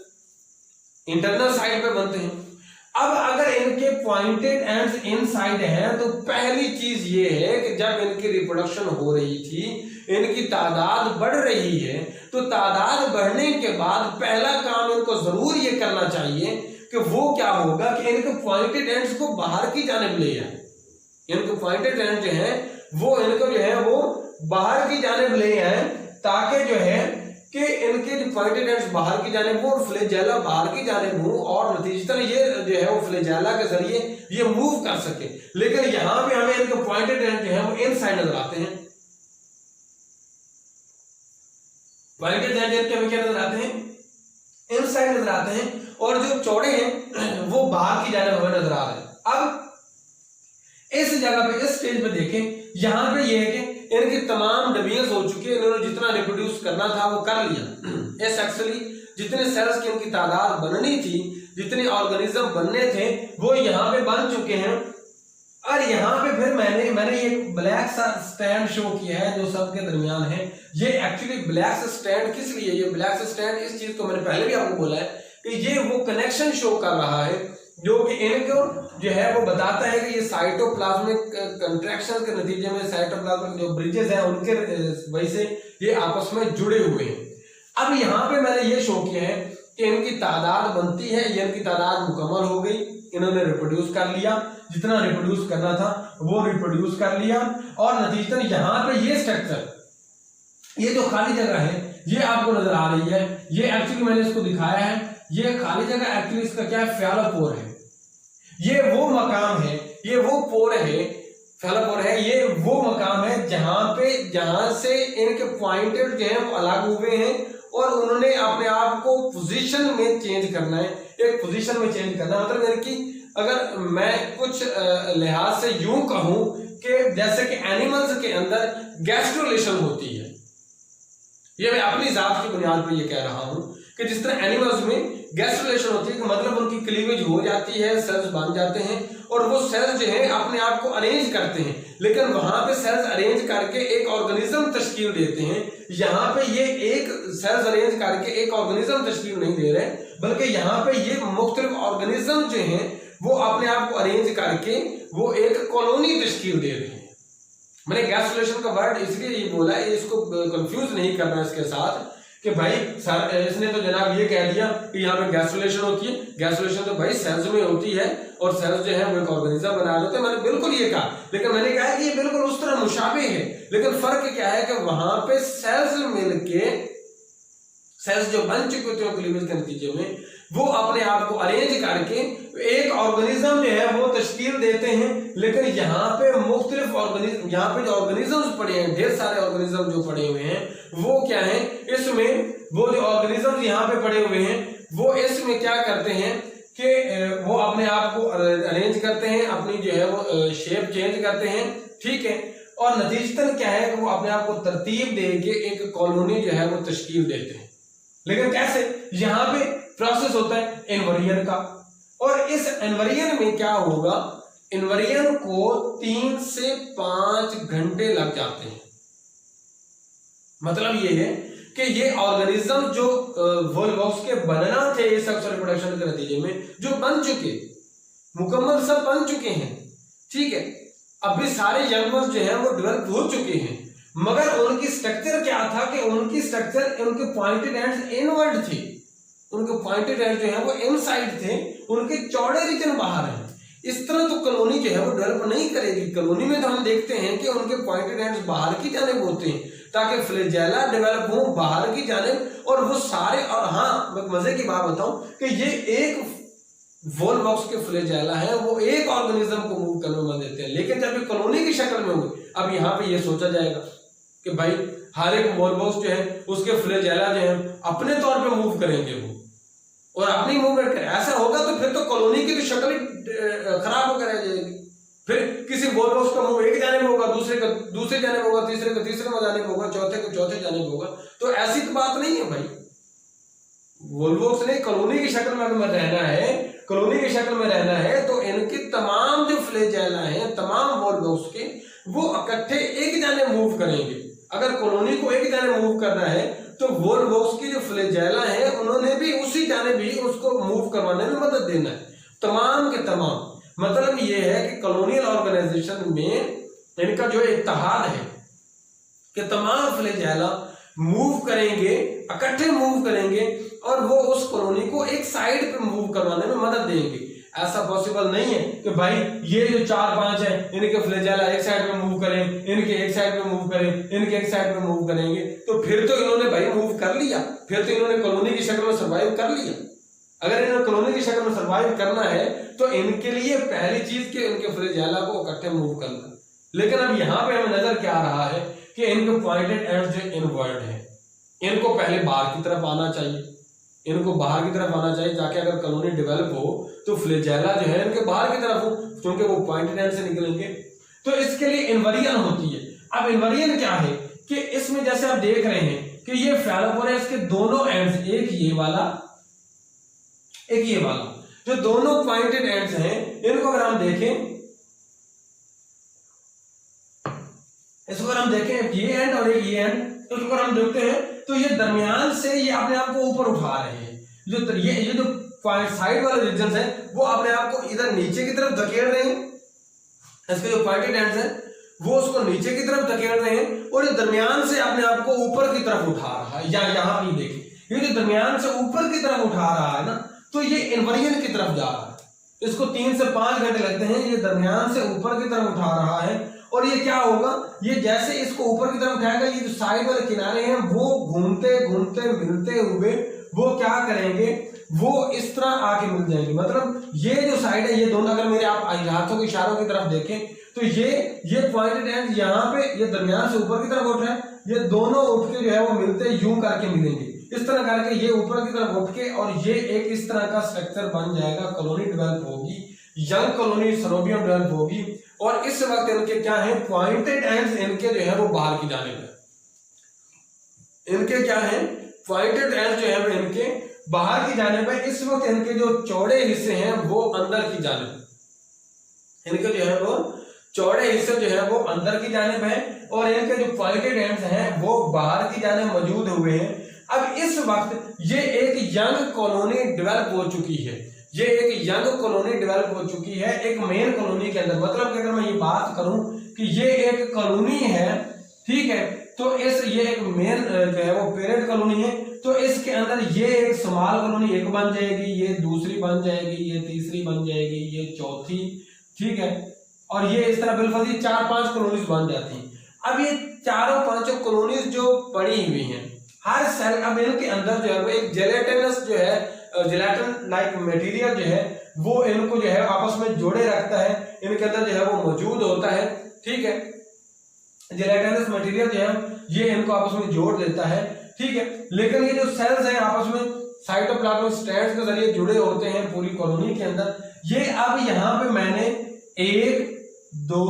इंटरनल साइड पे बनते हैं। अब अगर इनके पॉइंटेड एंड्स इनसाइड हैं, तो पहली चीज ये है कि जब इनकी रिप्रोडक्शन हो रही थी, इनकी तादाद बढ़ रही है, तो तादाद बढ़ने के बाद पहला काम इनको जरूर ये करना चाहिए कि वो क्या होगा कि इनके पॉइंटेड एंड्स को बाहर की जानिब ले आए। इनके पॉइंटेड एंड जो है वो इनको जो है वो बाहर की जानिब ले आए, ताकि जो है कि इनके जो पॉइंटेड एंड्स बाहर की जानिब हो और फ्लैजेला बाहर की जानिब हो, और नतीजतन ये जो है वो फ्लैजेला के जरिए ये मूव कर सके। लेकिन यहां पे हमें इनके पॉइंटेड एंड जो है वो इनसाइड नजर आते हैं, पॉइंटेड एंड इनके हमें क्या नजर आते हैं, इनसाइड नजर आते हैं, और जो चौड़े हैं वो बाहर की जानिब हमें नजर आ रहे हैं। अब इस जगह पे, इस स्टेज पे देखें, यहां पे ये है कि इनकी तमाम डिवीजन हो चुकी है, इन्होंने जितना रिप्रोड्यूस करना था वो कर लिया। इस एक्चुअली जितने सेल्स की इनकी तादाद बननी थी, जितने ऑर्गेनिज्म बनने थे, वो यहाँ पे बन चुके हैं। और यहाँ पे फिर मैंने एक ब्लैक सा स्टैंड शो किया है जो सबके दरमियान है। ये एक्चुअली ब्लैक सा स्टैंड किस लिए, ये ब्लैक सा स्टैंड इस चीज को मैंने पहले भी आपको बोला है कि ये वो कनेक्शन शो कर रहा है जो कि इनको जो है वो बताता है कि ये साइटोप्लाज्मिक कंट्रैक्शन के नतीजे में साइटोप्लाज्मिक जो ब्रिजेस हैं उनके वजह से ये आपस में जुड़े हुए हैं। अब यहाँ पे मैंने ये शो किया है कि इनकी तादाद बनती है, ये इनकी तादाद मुकम्मल हो गई, इन्होंने रिप्रोड्यूस कर लिया, जितना रिप्रोड्यूस करना था वो रिप्रोड्यूस कर लिया, और नतीजतन यहाँ पे ये स्ट्रक्चर, ये जो खाली जगह है ये आपको नजर आ रही है, ये एक्चुअली मैंने इसको दिखाया है, ये खाली जगह एक्चुअली इसका क्या है, फैलोपोर है। ये वो मकाम है, ये वो पोर है, फैलोपोर है, ये वो मकाम है जहां से इनके पॉइंटेड जो है वो अलग हुए हैं और उन्होंने अपने आप को पोजीशन में चेंज करना है, एक पोजीशन में चेंज करना है। मतलब यानी कि अगर मैं कुछ लिहाज से यूं कहूं कि जैसे कि एनिमल्स के अंदर गैस्ट्रुलेशन होती है, ये मैं अपनी जात की बुनियाद पर ये कह रहा हूं कि जिस तरह एनिमल्स में गैस्ट्रुलेशन होती है, मतलब उनकी क्लीवेज हो जाती है, सेल्स बन जाते हैं और वो सेल्स जो है अपने आप को अरेंज करते हैं, लेकिन वहां पे सेल्स अरेंज करके एक ऑर्गेनिज्म तश्कील देते हैं। यहाँ पे ये एक सेल्स अरेंज करके एक ऑर्गेनिज्म तश्कील नहीं दे रहे, बल्कि यहाँ पे ये मुख्तलिफ ऑर्गेनिज्म जो हैं वो अपने आप को अरेंज करके वो एक कॉलोनी तश्कील दे रहे हैं। मैंने गैस्ट्रुलेशन का वर्ड इसलिए ये बोला है, इसको कंफ्यूज नहीं करना इसके साथ कि भाई सर इसने तो जनाब ये कह दिया कि यहाँ पे गैस्ट्रुलेशन होती है। गैस्ट्रुलेशन तो भाई सेल्स में होती है और सेल्स जो है वो एक ऑर्गेनिज्म बना देते हैं, मैंने बिल्कुल ये कहा, लेकिन मैंने कहा कि ये बिल्कुल उस तरह मुशाबे है, लेकिन फर्क क्या है कि वहां पे सेल्स मिलके सेल्स जो बन चुके होते हैं क्लीवेज के नतीजे में वो अपने आप को अरेंज करके एक ऑर्गेनिज्म जो है वो तश्कील देते हैं। लेकिन यहाँ पे मुख्तलिफ ऑर्गेनिज्म, यहाँ पे जो ऑर्गेनिजम्स पड़े हैं, ढेर सारे ऑर्गेनिज्म जो पड़े हुए हैं वो क्या है, इसमें वो जो ऑर्गेनिज्म यहाँ पे पड़े हुए हैं वो इसमें क्या करते हैं कि वो अपने आप को अरेंज करते हैं, अपनी जो है वो शेप चेंज करते हैं, ठीक है, और नतीजतन क्या है कि वो अपने आप को तरतीब दे के एक कॉलोनी जो है वो तश्कील देते हैं। लेकिन कैसे, यहाँ पे प्रोसेस होता है इन्वर्जन का, और इस इन्वर्जन में क्या होगा, इन्वर्जन को 3 से 5 घंटे लग जाते हैं। मतलब ये है कि ये ऑर्गेनिज्म जो वोलवॉक्स के बनना थे सेक्सुअल रिप्रोडक्शन के नतीजे में जो बन चुके, मुकम्मल सब बन चुके हैं, ठीक है, अभी सारे यंगर्स जो हैं वो डेवलप हो चुके हैं, मगर उनकी स्ट्रक्चर क्या था कि उनकी स्ट्रक्चर, उनके पॉइंटेड एंड्स इनवर्ड थे, उनके पॉइंटेड एंड जो है वो इनसाइड थे, उनके चौड़े रीजन बाहर हैं। इस तरह तो कॉलोनी जो है वो डेवलप नहीं करेगी। कॉलोनी में तो हम देखते हैं कि उनके पॉइंटेड एंड्स बाहर की जानिब होते हैं ताकि फ्लैजेला डेवलप हो बाहर की जानिब, और वो सारे, और हाँ मैं मजे की बात बताऊं कि ये एक वोलवॉक्स के फ्लैजेला है वो एक ऑर्गेनिज्म को मूव करने में देते हैं, लेकिन जब ये कॉलोनी की शक्ल में होंगे, अब यहाँ पे ये सोचा जाएगा कि भाई हर एक वोलवॉक्स जो है उसके फ्लैजेला जो है अपने तौर पे मूव करेंगे वो, और अपनी मूवमेंट करें, ऐसा होगा तो फिर तो कॉलोनी की तो शक्ल खराब होकर रह जाएगी। फिर किसी वोलवॉक्स का मूव एक जाने में होगा, दूसरे का दूसरे जाने में होगा, तीसरे का तीसरे में जाने में होगा, चौथे का चौथे जाने में होगा, तो ऐसी तो बात नहीं है भाई। वोलवॉक्स ने कॉलोनी की शक्ल में रहना है, कॉलोनी की शक्ल में रहना है, तो इनकी तमाम जो फ्लैजेला हैं तमाम वोलवॉक्स के वो इकट्ठे एक जाने मूव करेंगे। अगर कॉलोनी को एक जाने मूव करना है तो वोलवॉक्स की जो फ्लैजेला है उन्होंने भी उसी जाने भी उसको मूव करवाने में मदद देना है, तमाम के तमाम। मतलब ये है कि कॉलोनियल ऑर्गेनाइजेशन में इनका जो इत्तेहाद है कि तमाम फ्लैजेला मूव करेंगे, इकट्ठे मूव करेंगे, और वो उस कॉलोनी को एक साइड पे मूव करवाने में मदद देंगे। ऐसा पॉसिबल नहीं है कि भाई ये जो 4-5 है इनके फ्लैजेला एक साइड में मूव करें, इनके एक साइड में मूव करें, इनके एक साइड में मूव करेंगे, तो फिर तो इन्होंने भाई मूव कर लिया, फिर तो इन्होंने कॉलोनी की शक्ल में सर्वाइव कर लिया। अगर इन्होंने कॉलोनी की शक्ल में सर्वाइव करना है तो इनके लिए पहली चीज के इनके फ्लैजेला को इकट्ठे मूव करना। लेकिन अब यहाँ पे हमें नजर क्या आ रहा है कि इनके पॉइंटेड एंड्स जो इनवर्ड है, इनको पहले बाहर की तरफ आना चाहिए, इनको बाहर की तरफ आना चाहिए ताकि अगर कॉलोनी डेवलप हो तो फ्लैजेला जो है इनके बाहर की तरफ हो, क्योंकि वो पॉइंटेड एंड से निकलेंगे। तो इसके लिए इन्वर्जन होती है। अब इन्वर्जन क्या है कि इसमें जैसे आप देख रहे हैं कि ये फैलोपोरेस के दोनों एंड्स, एक ये वाला एक ये वाला, जो दोनों पॉइंटेड एंड्स हैं, इनको अगर हम देखें, इसको अगर हम देखें ये एंड और एक ये एंड, तो इसको अगर हम देखते हैं तो ये दरमियान से ये अपने आप को ऊपर उठा रहे हैं। जो ये जो साइड वाले रीजन है वो अपने आप को इधर नीचे की तरफ धकेल रहे हैं, इसके जो पॉइंटेड एंड्स हैं वो उसको नीचे की तरफ धकेल रहे हैं, और ये दरमियान से अपने आप को ऊपर की तरफ उठा रहा है। या यहाँ भी देखिए, ये जो दरमियान से ऊपर की तरफ उठा रहा है ना, तो ये इन्वर्जन की तरफ जा रहा है। इसको 3 से 5 घंटे लगते हैं, ये दरमियान से ऊपर की तरफ उठा रहा है, और ये क्या होगा, ये जैसे इसको ऊपर की तरफ उठाएगा, ये जो साइड वाले किनारे हैं वो घूमते घूमते मिलते हुए वो क्या करेंगे, वो इस तरह आके मिल जाएंगे। मतलब ये जो साइड है, ये दोनों, अगर मेरे आप हाथों के इशारों की तरफ देखें तो ये पॉइंटेड एंड यहाँ पे ये दरमियान से ऊपर की तरफ उठ रहा है, ये दोनों उठ के जो है वो मिलते यूं करके मिलेंगे, इस तरह करके ये ऊपर की तरफ उठ के और ये एक इस तरह का स्ट्रक्चर बन जाएगा, कॉलोनी डेवलप होगी, यंग कॉलोनी सनोबियम डेवलप होगी। और इस वक्त इनके क्या है, पॉइंटेड एंड्स इनके जो है वो बाहर की जानिब है, इनके क्या है, पॉइंटेड एंड्स जो है वो इनके बाहर की जानिब है। इस वक्त इनके जो चौड़े हिस्से हैं वो अंदर की जानिब, इनके जो है वो चौड़े हिस्से जो है वो अंदर की जानिब है और इनके जो पॉइंटेड एंड्स हैं वो बाहर की जानिब मौजूद हुए हैं। अब इस वक्त ये एक यंग कॉलोनी डेवलप हो चुकी है, ये एक यंग कॉलोनी डेवलप हो चुकी है एक मेन कॉलोनी के अंदर। मतलब कि अगर मैं ये बात करूं कि ये एक कॉलोनी है, ठीक है, तो ये एक मेन जो है वो पेरेंट कॉलोनी है, तो इसके अंदर ये एक स्मॉल कॉलोनी एक बन जाएगी, ये दूसरी बन जाएगी, ये तीसरी बन जाएगी, ये चौथी, ठीक है, और ये इस तरह बिल्कुल 4-5 कॉलोनीज बन जाती हैं। अब ये चारों पांचों कॉलोनीज जो पड़ी हुई हैं, हर सेल, अब इनके अंदर जो है वो एक जेलेटिनस जो है, जेलेटिन लाइक मटेरियल जो है वो इनको जो है आपस में जोड़े रखता है, इनके अंदर जो है वो मौजूद होता है, ठीक है, जेलेटिनस मटेरियल जो है ये इनको आपस में जोड़ देता है, ठीक है। लेकिन ये जो सेल्स हैं आपस में साइटोप्लाज्मिक स्ट्रैंड्स के जरिए जुड़े होते हैं पूरी कॉलोनी के अंदर। ये अब यहाँ पे मैंने 1, 2,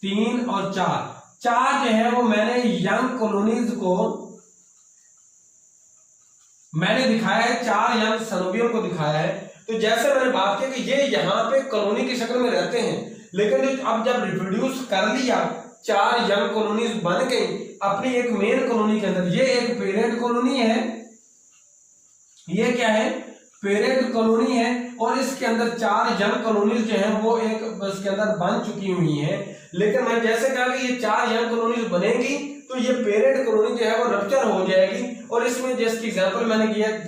3 और 4 जो है वो मैंने यंग कॉलोनीज को मैंने दिखाया है, 4 यंग सनोबियम को दिखाया है। तो जैसे मैंने बात की कि ये यहाँ पे कॉलोनी की शक्ल में रहते हैं, लेकिन अब जब रिप्रोड्यूस कर लिया, 4 यंग कॉलोनीज बन गई अपनी एक मेन कॉलोनी के अंदर, ये एक पेरेंट कॉलोनी है, ये क्या है, पेरेंट कॉलोनी है, और इसके अंदर 4 यंग कॉलोनीज जो है वो एक इसके अंदर बन चुकी हुई हैं। लेकिन मैं जैसे कहा कि ये 4 यंग कॉलोनीज बनेगी तो ये पेरेंट कॉलोनी जो है वो रप्चर हो जाएगी, और इसमें जिसकी एग्जांपल मैंने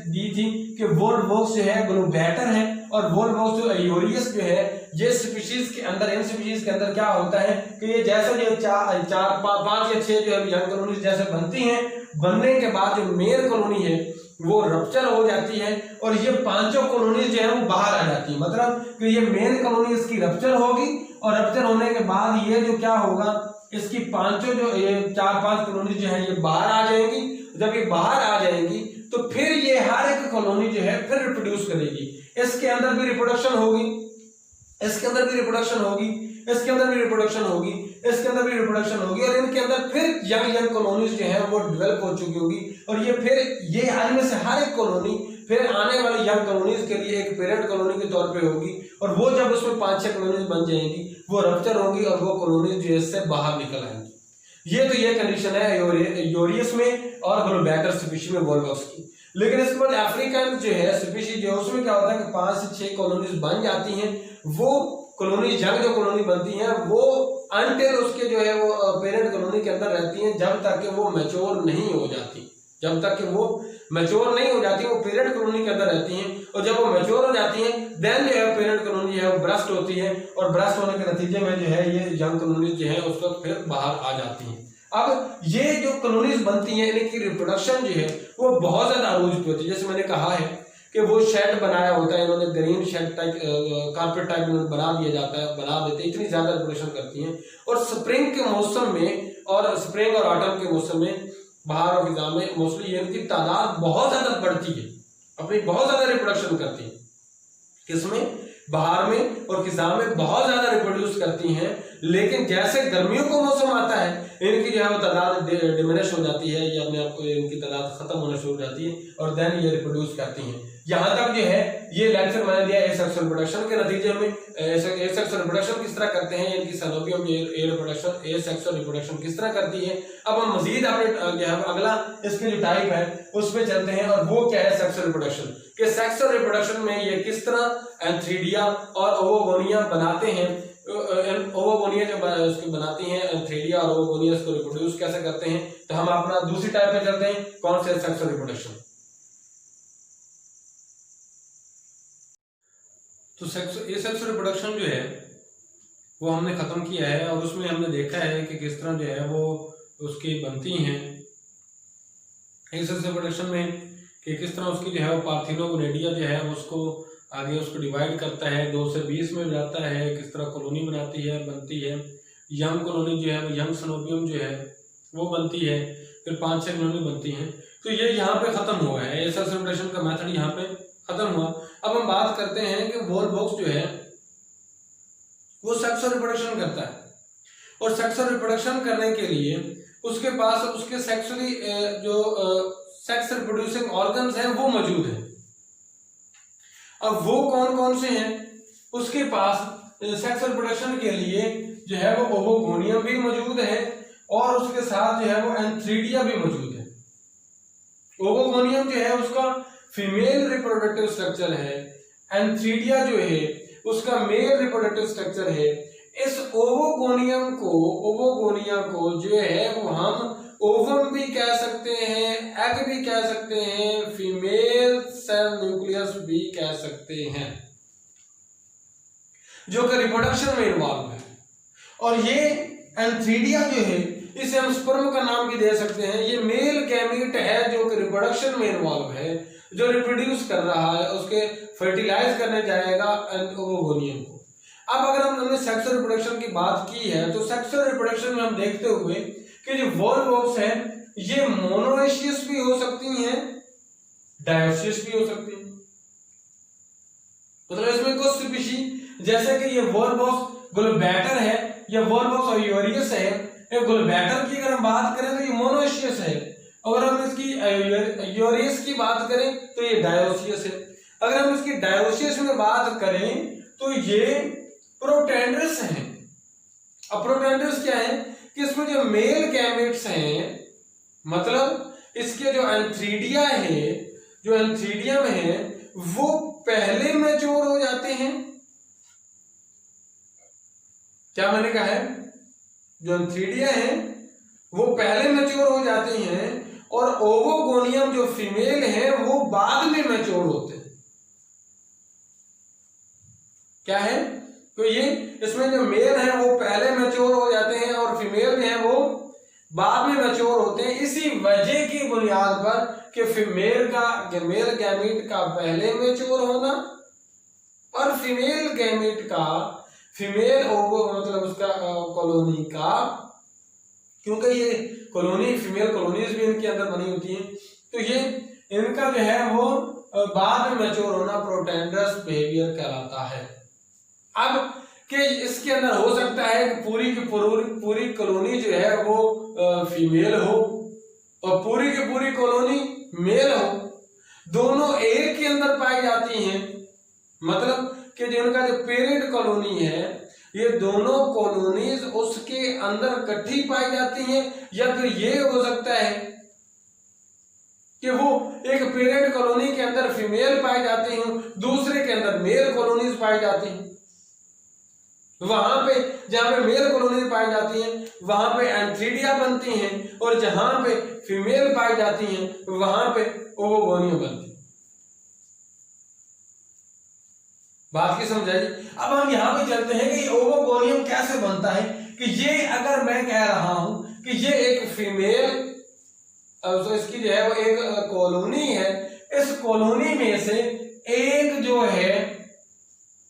दी थी कि वोल्वोक्स जो है ग्लोबैटर है, और वोल्वोक्स जो एयोरियस जो है, ये स्पीशीज के अंदर, इन स्पीशीज के अंदर क्या होता है कि ये जैसे जो 4, 5 या 6 जो है यंग कॉलोनीज जैसे बनती हैं, बनने के बाद जो मेन कॉलोनी है वो रप्चर हो जाती है और ये 5 कॉलोनीज जो है वो बाहर आ जाती है। मतलब कि ये मेन कॉलोनी इसकी रप्चर होगी, और रप्चर होने के बाद ये जो क्या होगा, इसकी 5 जो ये 4-5 कॉलोनी जो है ये बाहर आ जाएंगी। जब ये बाहर आ जाएंगी तो फिर ये हर एक कॉलोनी जो है फिर रिप्रोड्यूस करेगी, इसके अंदर भी रिप्रोडक्शन होगी, इसके अंदर भी रिप्रोडक्शन होगी, इसके अंदर भी रिप्रोडक्शन होगी, इसके अंदर भी रिप्रोडक्शन होगी, और इनके अंदर फिर यंग कॉलोनीज जो है वो डेवलप हो चुकी होगी, और ये फिर ये इनमें से हर एक कॉलोनी फिर आने वाली यंग कॉलोनीज के लिए एक पेरेंट कॉलोनी के तौर पे होगी, और वो जब उसमें 5-6 कॉलोनीज बन जाएंगी वो रप्चर होगी और वो कॉलोनीज जो इससे बाहर निकल आएंगी। ये कंडीशन है यूरियस में और ग्लोबैटर स्पीशीज में वोल्वोक्स की। लेकिन इसके बाद अफ्रीकन जो है स्पीशीज जो है उसमें क्या होता है कि 5 से 6 कॉलोनीज बन जाती हैं। वो कॉलोनी यंग जो कॉलोनी बनती है वो अनटिल उसके जो है वो पेरेंट कॉलोनी के अंदर रहती हैं जब तक कि वो मैच्योर नहीं हो जाती, जब तक कि वो मैच्योर नहीं हो जाती वो पेरेंट कॉलोनी के अंदर रहती हैं, और जब वो मैच्योर हो जाती हैं देन जो है पेरेंट कॉलोनी है वो ब्रस्ट होती है, और ब्रस्ट होने के नतीजे में जो है ये यंग कॉलोनी जो है उसको फिर बाहर आ जाती हैं। अब ये जो कॉलोनीज बनती हैं इनकी रिप्रोडक्शन जो है वो बहुत ज्यादा अरूज पे होती है। जैसे मैंने कहा है कि वो शेड बनाया होता है, इन्होंने green shade type carpet type बना दिया जाता है, बना देते हैं, इतनी ज्यादा रिप्रोडक्शन करती हैं। और स्प्रिंग के मौसम में और स्प्रिंग और ऑटम के मौसम में बाहर और फिजा में मोस्टली इनकी तादाद बहुत ज्यादा बढ़ती है, अपनी बहुत ज्यादा रिप्रोडक्शन करती है, किसमें, बाहर में और फिजा में बहुत ज्यादा रिप्रोड्यूस करती हैं। लेकिन जैसे गर्मियों का मौसम आता है इनकी जो है वो तादाद डिमिनिश हो जाती है, ये अपने आप को इनकी तादाद खत्म होना शुरू हो जाती है और देन ये रिप्रोड्यूस करती हैं। यहाँ तक जो है ये लेक्चर मैंने दिया एसेक्सुअल रिप्रोडक्शन के नतीजे में एसेक्सुअल रिप्रोडक्शन किस तरह करते हैं, इनकी सनोबियम रिप्रोडक्शन एसेक्सुअल रिप्रोडक्शन किस तरह करती है। अब हम मजीद अपने अगला इसके जो टाइप है उस पर चलते हैं, और वो क्या है सेक्सुअल रिप्रोडक्शन के। सेक्सुअल रिप्रोडक्शन में ये किस तरह एंथ्रीडिया और ओवोगोनिया बनाते हैं, ओवोगोनिया जो उसकी बनाती हैं एंथ्रीडिया और ओवोगोनिया इसको रिप्रोड्यूस कैसे करते हैं। तो हम अपना दूसरी टाइप पे चलते हैं, कौन से सेक्सुअल रिप्रोडक्शन। तो सेक्सुअल रिप्रोडक्शन जो है वो हमने खत्म किया है, और उसमें हमने देखा है कि किस तरह जो है वो उसकी बनती हैं सेक्सुअल रिप्रोडक्शन में, कि किस तरह उसकी जो है वो पार्थिनोगोनेडिया जो है उसको आगे उसको डिवाइड करता है, 2 से 20 में जाता है, किस तरह कॉलोनी बनती है। यंग कॉलोनी जो है, यंग सिनोबियम जो है वो बनती है, फिर 5-6 कॉलोनी बनती है। तो ये यहाँ पे खत्म हुआ है, ये सेक्स रिप्रोडक्शन का मेथड यहाँ पे खत्म हुआ। अब हम बात करते हैं कि वॉल बॉक्स जो है वो सेक्सुअल रिप्रोडक्शन करता है, और सेक्सुअल रिप्रोडक्शन करने के लिए उसके पास उसके सेक्सुअली जो सेक्स रिप्रोड्यूसिंग ऑर्गन्स हैं वो मौजूद हैं। अब वो कौन कौन से हैं? उसके पास सेक्सुअल रिप्रोडक्शन के लिए जो है वो ओवोगोनियम भी मौजूद है, और उसके साथ जो है वो एंथ्रीडिया भी मौजूद है। ओवोगोनियम जो है उसका फीमेल रिप्रोडक्टिव स्ट्रक्चर है, एंथ्रीडिया जो है उसका मेल रिप्रोडक्टिव स्ट्रक्चर है। इस ओवोगोनियम को जो है वो हम ओवम भी कह सकते हैं, एग भी कह सकते हैं, फीमेल सेल न्यूक्लियस भी कह सकते हैं, जो कि रिप्रोडक्शन में इन्वॉल्व है। और ये एंथ्रीडिया जो है इसे हम स्पर्म का नाम भी दे सकते हैं। ये मेल गैमीट है जो कि रिप्रोडक्शन में इन्वॉल्व है, जो रिप्रोड्यूस कर रहा है, उसके फर्टिलाइज करने जाएगा ओवोगोनियम को। अब अगर हमने सेक्सुअल रिप्रोडक्शन की बात की है तो सेक्सुअल रिप्रोडक्शन में हम देखते हुए कि जो वॉल बॉक्स है ये मोनोएशियस भी हो सकती हैं, डायोसियस भी हो सकती हैं। मतलब इसमें कुछ स्पीशीज जैसे कि ये वॉल बॉक्स ग्लोबैटर है, या वॉल बॉक्स ओयूरियस है। ग्लोबैटर की अगर हम बात करें तो ये मोनोएशियस है, अगर हम इसकी यूरियस की बात करें तो ये डायोसियस है। अगर हम इसकी डायोसियस में बात करें तो ये प्रोटेंडर्स हैं। अब प्रोटेंडर्स क्या है कि इसमें जो मेल गैमेट्स हैं, मतलब इसके जो एंथ्रीडिया है, जो एंथ्रीडियम है वो पहले मैच्योर हो जाते हैं। क्या मैंने कहा है? जो एंथ्रीडिया है वो पहले मैच्योर हो जाते हैं, और ओवोगोनियम जो फीमेल है वो बाद में मैच्योर होते हैं। क्या है? तो ये इसमें जो मेल है वो पहले मैच्योर हो जाते हैं, और फीमेल जो है वो बाद में मैच्योर होते हैं। इसी वजह की बुनियाद पर कि मेल गैमीट का पहले मैच्योर होना, और फीमेल गैमीट का मतलब उसका कॉलोनी का, क्योंकि ये कॉलोनी फीमेल कॉलोनीज भी इनके अंदर बनी होती हैं, तो ये इनका जो है वो बाद में मैच्योर होना प्रोटेंडर्स बिहेवियर कहलाता है। अब कि इसके अंदर हो सकता है कि पूरी कॉलोनी जो है वो फीमेल हो और पूरी की पूरी कॉलोनी मेल हो, दोनों एक के अंदर पाई जाती हैं। मतलब कि जिनका जो पेरेंट कॉलोनी है ये दोनों कॉलोनीज उसके अंदर इकट्ठी पाई जाती हैं, या फिर ये हो सकता है कि वो एक पेरेंट कॉलोनी के अंदर फीमेल पाई जाती हैं, दूसरे के अंदर मेल कॉलोनीज पाई जाती हैं। वहां पे जहां पे मेल कॉलोनी पाई जाती हैं वहां पे एंथ्रीडिया बनती हैं, और जहां पे फीमेल पाई जाती हैं वहां पे ओवोगोनियम बनती है। बात की समझ आई? अब हम यहाँ पे चलते हैं कि ओवोगोनियम कैसे बनता है। कि ये अगर मैं कह रहा हूं कि ये एक फीमेल, तो इसकी जो है वो एक कॉलोनी है, इस कॉलोनी में से एक जो है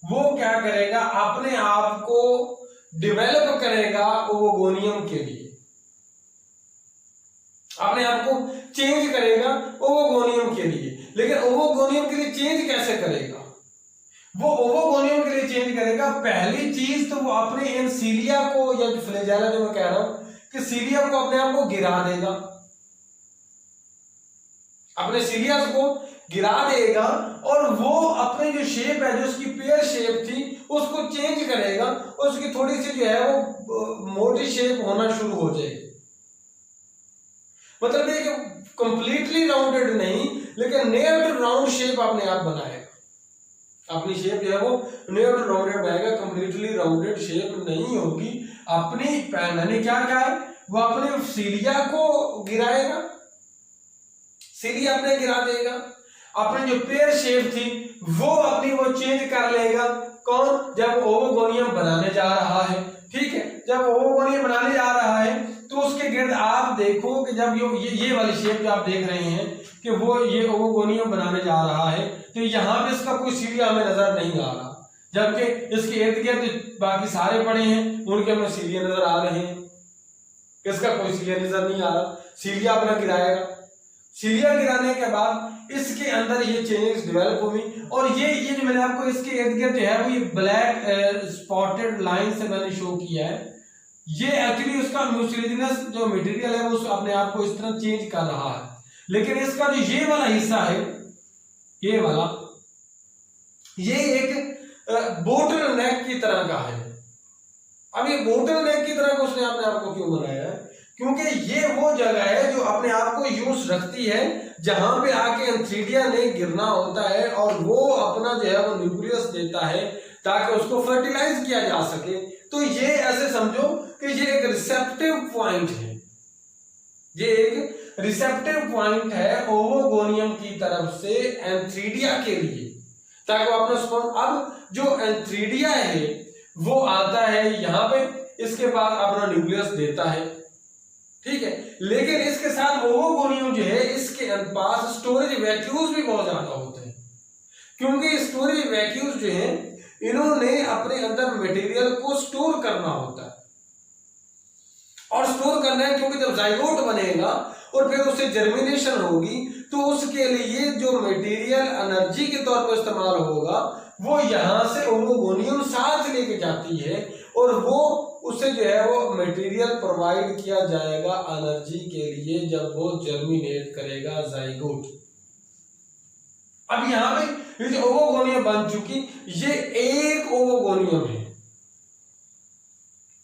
वो क्या करेगा, अपने आप को डेवलप करेगा ओवोगोनियम के लिए, अपने आप को चेंज करेगा ओवोगोनियम के लिए। लेकिन ओवोगोनियम के लिए चेंज कैसे करेगा? वो ओवोगोनियम के लिए चेंज करेगा, पहली चीज तो वो अपने इन सीलिया को, या फ्लैजेला जो मैं कह रहा हूं कि सीलिया को अपने आप को गिरा देगा, अपने सीलिया को गिरा देगा, और वो अपने जो शेप है, जो उसकी पेयर शेप थी उसको चेंज करेगा, उसकी थोड़ी सी जो है वो मोटी शेप होना शुरू हो जाएगी। मतलब ये कंप्लीटली राउंडेड नहीं, लेकिन नियर टू राउंड शेप अपने आप बनाएगा। अपनी शेप जो है वो नियर टू राउंडेड बनाएगा, कंप्लीटली राउंडेड शेप नहीं होगी। अपनी मैंने क्या कहा है, वो अपने सीलिया को गिराएगा, सीलिया अपने गिरा देगा, अपनी जो पेयर शेप थी वो अपनी वो चेंज कर लेगा। कौन? जब ओवोगोनियम बनाने जा रहा है। ठीक है, जब ओवोगोनियम बनाने जा रहा है तो उसके गिर्द आप देखो कि जब ये वाली शेप जो आप देख रहे हैं कि वो ये ओवोगोनियम बनाने जा रहा है, तो यहाँ पे इसका कोई सीलिया हमें नजर नहीं आ रहा, जबकि इसके इर्द गिर्द बाकी सारे पड़े हैं उनके हमें सीलिया नजर आ रहे हैं। इसका कोई सीलिया नजर नहीं आ रहा, सीलिया अपना गिराएगा। सीलिया गिराने के बाद इसके अंदर ये चेंजेस डेवलप हुई और ये जो मैंने आपको इसके इर्द गिर्द जो है वो ये ब्लैक स्पॉटेड लाइन से मैंने शो किया है, ये एक्चुअली उसका म्यूसिलिनस जो मटेरियल है वो अपने आप को इस तरह चेंज कर रहा है। लेकिन इसका जो ये वाला हिस्सा है, ये वाला, ये एक बोटल नेक की तरह का है। अब ये बोटल नेक की तरह का उसने अपने आप को क्यों बनाया है? क्योंकि ये वो जगह है जो अपने आप को यूज रखती है जहां पे आके एंथ्रीडिया ने गिरना होता है और वो अपना जो है वो न्यूक्लियस देता है ताकि उसको फर्टिलाइज किया जा सके। तो ये ऐसे समझो कि ये एक रिसेप्टिव पॉइंट है, ये एक रिसेप्टिव पॉइंट है ओवोगोनियम की तरफ से एंथ्रीडिया के लिए, ताकि वो अपना स्पर्म, अब जो एंथ्रीडिया है वो आता है यहाँ पे, इसके बाद अपना न्यूक्लियस देता है, ठीक है। लेकिन इसके साथ ओवोगोनियम जो है इसके पास स्टोरेज वैक्यूल्स भी बहुत ज्यादा होते हैं, क्योंकि स्टोरेज वैक्यूल्स जो है इन्होंने अपने अंदर मटेरियल को स्टोर करना होता है। और स्टोर करना है क्योंकि जब जाइगोट बनेगा और फिर उससे जर्मिनेशन होगी तो उसके लिए जो मटेरियल एनर्जी के तौर पर इस्तेमाल होगा वो यहां से ओवोगोनियम साथ लेके जाती है और वो उससे जो है वो मटेरियल प्रोवाइड किया जाएगा एनर्जी के लिए जब वो जर्मिनेट करेगा जाइगोट। अब यहां पे ये जो ओवोगोनियम बन चुकी, ये एक ओवोगोनियम है,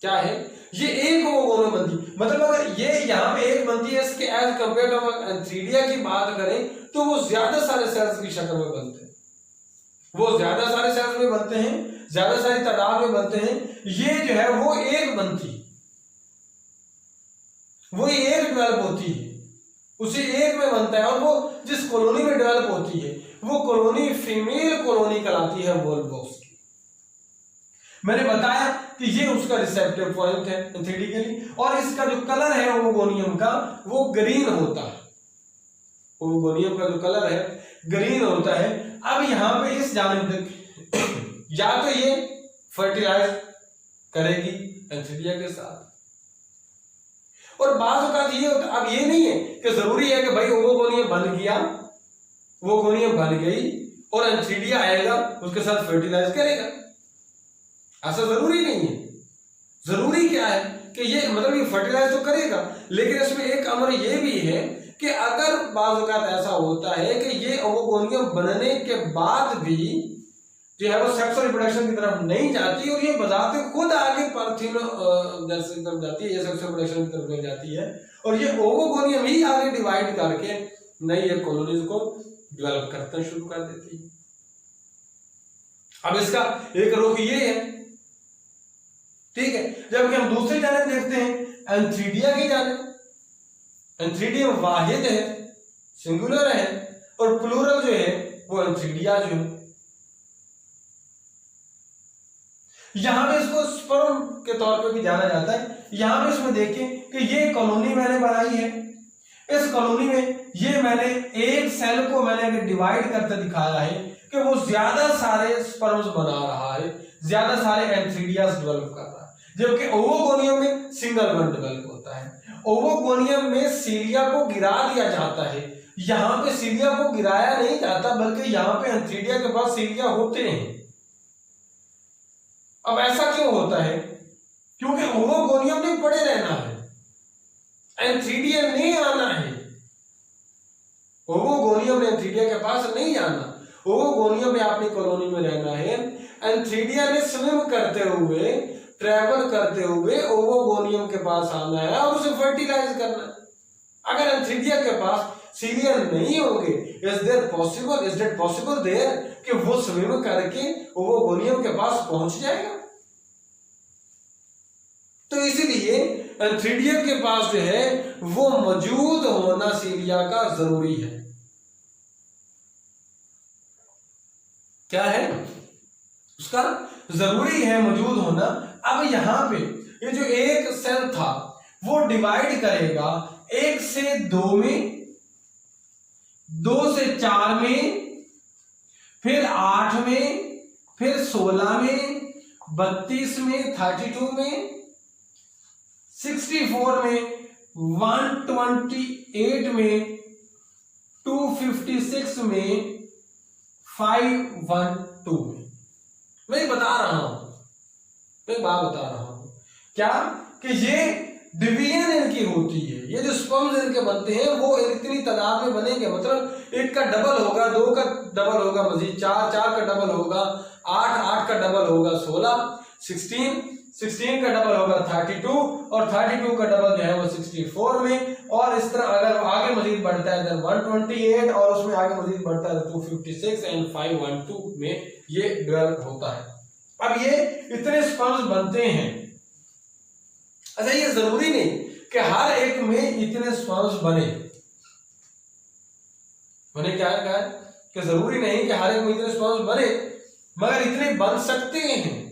क्या है? ये एक ओवोगोनियम बनती, मतलब अगर ये यहां पे एक बनती है, इसके एज कंपेयर टू एंथ्रीडिया की बात करें तो वो ज्यादा सारे सेल्स की शक्ल में बनते हैं, वो ज्यादा सारे सेल्स में बनते हैं, ज्यादा सारी तादाद में बनते हैं। ये जो है वो एक बनती, वो एक डेवलप होती है, उसी एक में बनता है और वो जिस कॉलोनी में डेवलप होती है वो कॉलोनी फीमेल कॉलोनी कहलाती है वॉल्व बॉक्स की। मैंने बताया कि ये उसका रिसेप्टिव पॉइंट है एंथ्रीडिकली, और इसका जो कलर है ओवोगोनियम का वो ग्रीन होता है, ओवोगोनियम का जो कलर है ग्रीन होता है। अब यहां पे इस जानिब तक या तो ये फर्टिलाइज करेगी एंथ्रीडिया के साथ, और बाज़ औक़ात ये होता, अब ये नहीं है कि जरूरी है कि भाई ओवोगोनियम बन गया, ओवोगोनियम बन गई और एंथ्रीडिया आएगा उसके साथ फर्टिलाइज करेगा, ऐसा जरूरी नहीं है। जरूरी क्या है कि ये मतलब ये फर्टिलाइज तो करेगा, लेकिन इसमें एक अमर ये भी है कि अगर बाज़ औक़ात ऐसा होता है कि ये ओवोगोनियम बनने के बाद भी जो है वो सेक्स और रिप्रोडक्शन की तरफ नहीं जाती और ये बजाते खुद आगे पार्थिनोजेनेसिस की तरफ जाती है, ये सेक्स और रिप्रोडक्शन की तरफ नहीं जाती है, और ये ओवोगोनियम ही आगे डिवाइड करके नई एक कॉलोनीज को डेवलप करना शुरू कर देती है। अब इसका एक रुख ये है, ठीक है। जबकि हम दूसरी जानिब देखते हैं एंथ्रीडिया की जानिब, एंथ्रीडियम वाहिद है, सिंगुलर है, और प्लूरल जो है वो एंथ्रीडिया जो है। यहां पे इसको स्पर्म के तौर पे भी जाना जाता है। यहां पे इसमें देखें कि ये कॉलोनी मैंने बनाई है, इस कॉलोनी में ये मैंने एक सेल को मैंने अगर डिवाइड करके दिखाया है कि वो ज्यादा सारे स्पर्म्स बना रहा है, ज्यादा सारे एंथ्रीडियास डेवलप कर रहा है, जबकि ओवोगोनियम में सिंगल वन डेवलप होता है। ओवोगोनियम में सीलिया को गिरा दिया जाता है, यहां पे सीलिया को गिराया नहीं जाता, बल्कि यहां पे एंथ्रीडिया के पास सीलिया होते हैं। अब ऐसा क्यों होता है? क्योंकि ओवोगोनियम ने पड़े रहना है, एंथ्रीडिया नहीं आना है, ओवोगोनियम ने एंथ्रीडिया के पास नहीं आना, ओवोगोनियम ने अपनी कॉलोनी में रहना है। एंथ्रीडिया ने स्विम करते हुए, ट्रेवल करते हुए ओवोगोनियम के पास आना है और उसे फर्टिलाइज करना है। अगर एंथ्रीडिया के पास सीलिया नहीं होंगे, इज दैट पॉसिबल देयर कि वो स्विम करके ओवोगोनियम के पास पहुंच जाएगा? तो इसीलिए एंथ्रीडिया के पास जो है वो मौजूद होना सीलिया का जरूरी है। क्या है उसका? जरूरी है मौजूद होना। अब यहां पे ये जो एक सेल था वो डिवाइड करेगा 1 से 2 में, 2 से 4 में, फिर 8 में, फिर 16 में, 32 में, 32 में, 64 में, 128 में, 256 में, 512 में। मैं बता रहा हूं, मैं बात बता रहा हूं क्या कि ये डिवीजन इनकी होती है। ये जो स्पर्म्स इनके बनते हैं वो इतनी तादाद में बनेंगे, मतलब 1 का डबल होगा, 2 का डबल होगा, मजीद 4 का डबल होगा, 8 का डबल होगा, 16 का डबल होगा 32, और 32 का डबल जो है वो 64 में, और इस तरह अगर आगे मजीद बढ़ता है तो 128, और उसमें आगे मजीद बढ़ता है 256 एंड 512 में ये डेवलप होता है। अब ये इतने स्पर्म्स बनते हैं। अच्छा, ये जरूरी नहीं कि हर एक में इतने स्पर्म्स बने। मैंने क्या कहा कि जरूरी नहीं कि हर एक में इतने स्पर्म्स बने, मगर इतने बन सकते हैं,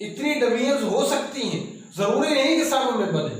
इतनी डिवीजन हो सकती हैं। जरूरी नहीं कि सब में बने,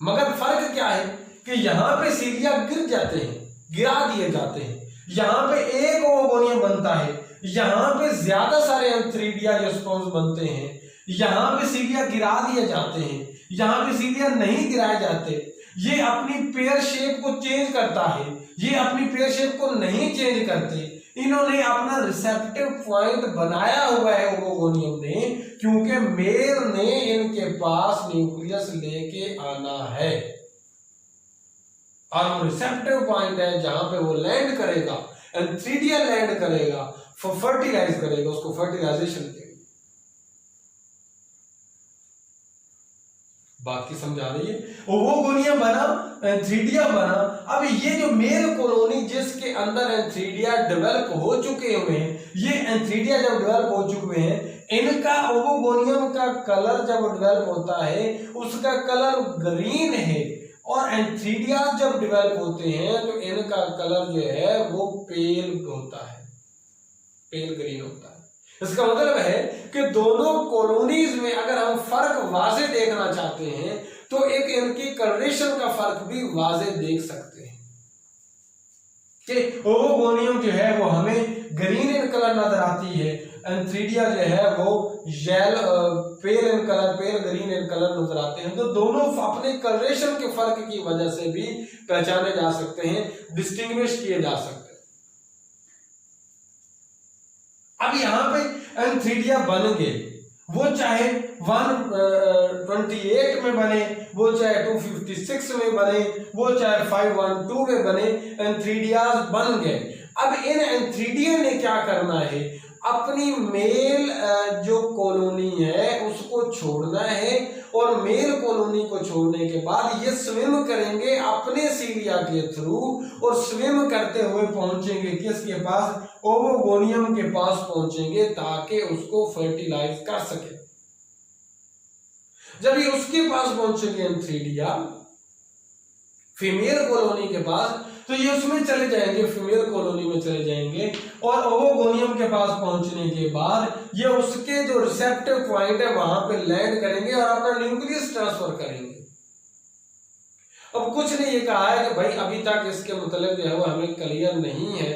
मगर फर्क क्या है कि यहां पे सीलिया गिर जाते हैं, गिरा दिए जाते हैं। यहां पे एक ओवोगोनियम बनता है, यहां पे ज्यादा सारे एंथ्रीडिया जो स्पर्म्स बनते हैं। यहां पे सीलिया गिरा दिए जाते हैं, यहां पे सीलिया नहीं गिराए जाते। ये अपनी पेयर शेप को चेंज करता है, ये अपनी पेयर शेप को नहीं चेंज करते। इन्होंने अपना रिसेप्टिव पॉइंट बनाया हुआ है ओवोगोनियम ने, क्योंकि मेल ने इनके पास न्यूक्लियस लेके आना है, और वो रिसेप्टिव पॉइंट है जहां पे वो लैंड करेगा, एंथ्रीडिया लैंड करेगा, फर्टिलाइज करेगा, उसको फर्टिलाइजेशन करेगा। बात की समझ आ रही है? ओवोगोनियम बना, एंथ्रीडिया बना। अब ये जो मेल कॉलोनी जिसके अंदर एंथ्रीडिया डेवलप हो चुके हुए हैं, ये एंथ्रीडिया जब डेवलप हो चुके हैं, इनका ओवोगोनियम का कलर जब डेवलप होता है उसका कलर ग्रीन है, और एंथ्रीडिया जब डेवलप होते हैं तो इनका कलर जो है वो पेल होता है, पेल ग्रीन होता है। इसका मतलब है कि दोनों कॉलोनीज में अगर हम फर्क वाज़े देखना चाहते हैं तो एक इनकी कलरेशन का फर्क भी वाज़े देख सकते हैं कि ओवोगोनियम जो है वो हमें ग्रीन इन कलर नजर आती है, एंथ्रीडिया जो है वो pale in colour, pale green in colour नजर आते हैं। तो दोनों अपने कलरेशन के फर्क की वजह से भी पहचाने जा सकते हैं, डिस्टिंग्विश किए जा सकते हैं। अब यहां पे एंथ्रीडिया बन गए, वो चाहे 128 में बने, वो चाहे 256 में बने, वो चाहे 512 में बने, एंथ्रीडियाज बन गए। अब इन एंथ्रीडिया ने क्या करना है, अपनी मेल जो कॉलोनी है उसको छोड़ना है, और मेल कॉलोनी को छोड़ने के बाद ये स्विम करेंगे अपने सीलिया के थ्रू, और स्विम करते हुए पहुंचेंगे किसके पास, ओवोगोनियम के पास पहुंचेंगे, ताकि उसको फर्टिलाइज कर सके। जब ये उसके पास पहुंचेंगे एंथ्रीडिया फीमेल कॉलोनी के पास, तो ये उसमें चले जाएंगे, फीमेल कॉलोनी में चले जाएंगे, और ओवोगोनियम के पास पहुंचने के बाद ये उसके जो रिसेप्टिव पॉइंट है वहां पे लैंड करेंगे और अपना न्यूक्लियस ट्रांसफर करेंगे। अब कुछ ने ये कहा है कि भाई अभी तक इसके मतलब जो है वो हमें क्लियर नहीं है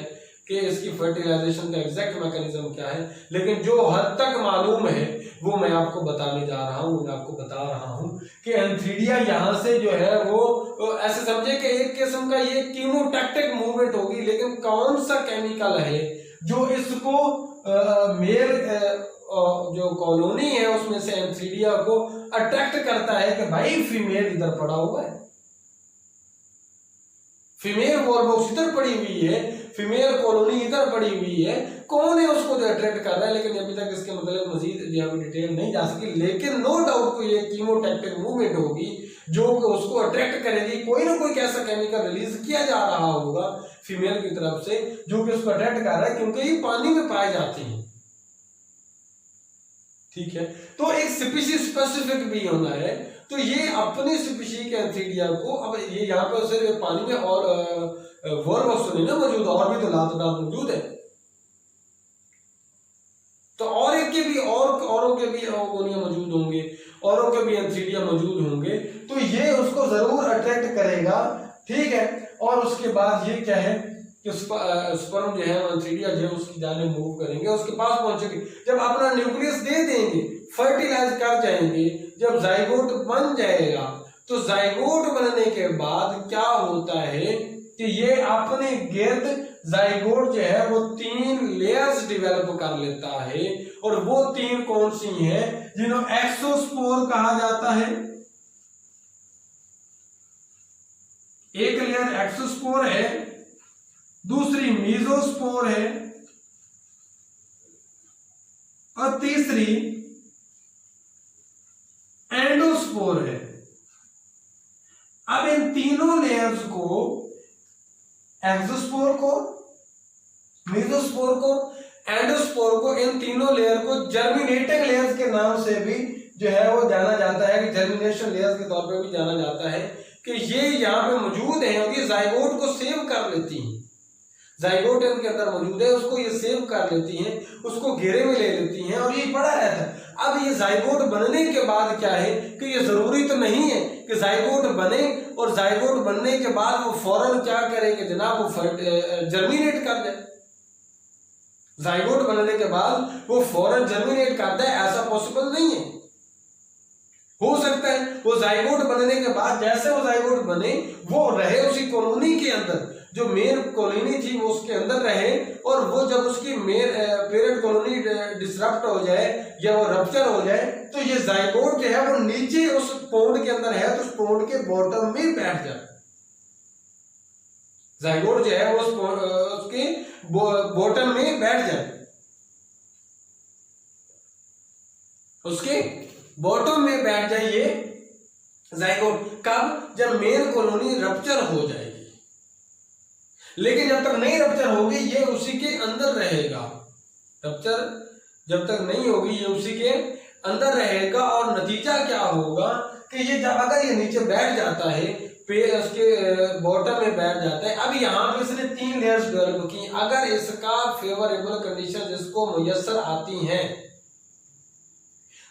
कि इसकी फर्टिलाइजेशन का एग्जैक्ट मैकेनिज्म क्या है, लेकिन जो हद तक मालूम है वो मैं आपको बताने जा रहा हूँ। मैं आपको बता रहा हूँ कि एंथ्रीडिया यहाँ से जो है वो ऐसे समझे कि एक किस्म का ये कीमोटैक्टिक मूवमेंट होगी, लेकिन कौन सा केमिकल है जो इसको मेल जो कॉलोनी है उसमें से एंथ्रीडिया को अट्रैक्ट करता है कि भाई फीमेल इधर पड़ा हुआ है, फीमेल वॉलबॉक्स इधर पड़ी हुई है, फीमेल कॉलोनी इधर पड़ी हुई है, कौन है उसको जो अट्रैक्ट कर रहा है। लेकिन अभी तक इसके मतलब मजीद जो है डिटेल नहीं जा सकी, लेकिन नो डाउट को ये कीमोटैक्टिक मूवमेंट होगी जो उसको अट्रैक्ट करेगी। कोई ना कोई ऐसा केमिकल रिलीज किया जा रहा होगा फीमेल की तरफ से जो कि उसको अट्रैक्ट कर रहा है, क्योंकि ये पानी में पाए जाते हैं। ठीक है, तो एक स्पीशीज स्पेसिफिक भी होना है, तो ये अपनी स्पीशीज के एंथ्रीडिया को, अब ये यहाँ पे सिर्फ पानी में और वॉलबॉक्स तो नहीं ना मौजूद, और भी तो लातदार मौजूद है, तो और एक के भी औरों के भी ओवोगोनिया मौजूद भी एंथीडिया मौजूद होंगे तो ये उसको जरूर अट्रैक्ट करेगा, ठीक है। और उसके बाद ये क्या है कि स्पर्म जो है एंथीडिया जो है उसकी जानिब मूव करेंगे, उसके पास पहुंचेंगे, जब अपना न्यूक्लियस दे देंगे, फर्टिलाइज कर जाएंगे, जब जाइगोट बन जाएगा तो जाइगोट बनने के बाद क्या होता है कि ये अपने गिर्द जाइगोट जो है वो 3 लेयर्स डेवलप कर लेता है, और वो 3 कौन सी हैं जिन्हें एक्सोस्पोर कहा जाता है। एक लेयर एक्सोस्पोर है, दूसरी मीजोस्पोर है, और तीसरी एंडोस्पोर है। अब इन तीनों लेयर्स को, एक्सोस्पोर को, मीजोस्पोर को, एंडोस्पोर को, इन तीनों लेयर को जर्मिनेटिंग लेयर्स के नाम से भी जो है वो जाना जाता है, कि जर्मिनेशन लेयर्स के तौर पे भी जाना जाता है, कि ये यहाँ पे मौजूद है और ये जाइगोट को सेव कर लेती हैं। जाइगोट इनके अंदर मौजूद है, उसको ये सेव कर लेती हैं, उसको घेरे में ले लेती हैं और ये पड़ा रहता है। अब ये जाइगोट बनने के बाद क्या है कि ये जरूरी तो नहीं है कि जाइगोट बने और जाइगोट बनने के बाद वो फौरन क्या करे कि जनाब वो जर्मिनेट कर दे। जाइगोट बनने के बाद वो फौरन जर्मिनेट करता है, ऐसा पॉसिबल नहीं है। हो सकता है वो जाइगोट बनने के बाद जैसे वो जाइगोट बने वो रहे उसी कॉलोनी के अंदर, जो मेन कॉलोनी थी वो उसके अंदर रहे, और वो जब उसकी मेन पेरेंट कॉलोनी डिसरप्ट हो जाए या वो रप्चर हो जाए तो ये जाइगोट जो है वो नीचे उस पोंड के अंदर है तो उस पोंड के बॉटम में बैठ जाए। जाइगोट जो है वो उसके बॉटम में बैठ जाए, उसके बॉटम में बैठ जाए ये जाइगोट। कब? जब मेन कॉलोनी रप्चर हो जाएगी। लेकिन जब तक नहीं रप्चर होगी ये उसी के अंदर रहेगा। रप्चर जब तक नहीं होगी ये उसी के अंदर रहेगा, और नतीजा क्या होगा कि ये जब अगर ये नीचे बैठ जाता है, उसके बॉटम में बैठ जाता है। अब यहाँ पे इसने 3 लेयर्स डेवलप की, अगर इसका फेवरेबल कंडीशन इसको मुयस्सर आती हैं,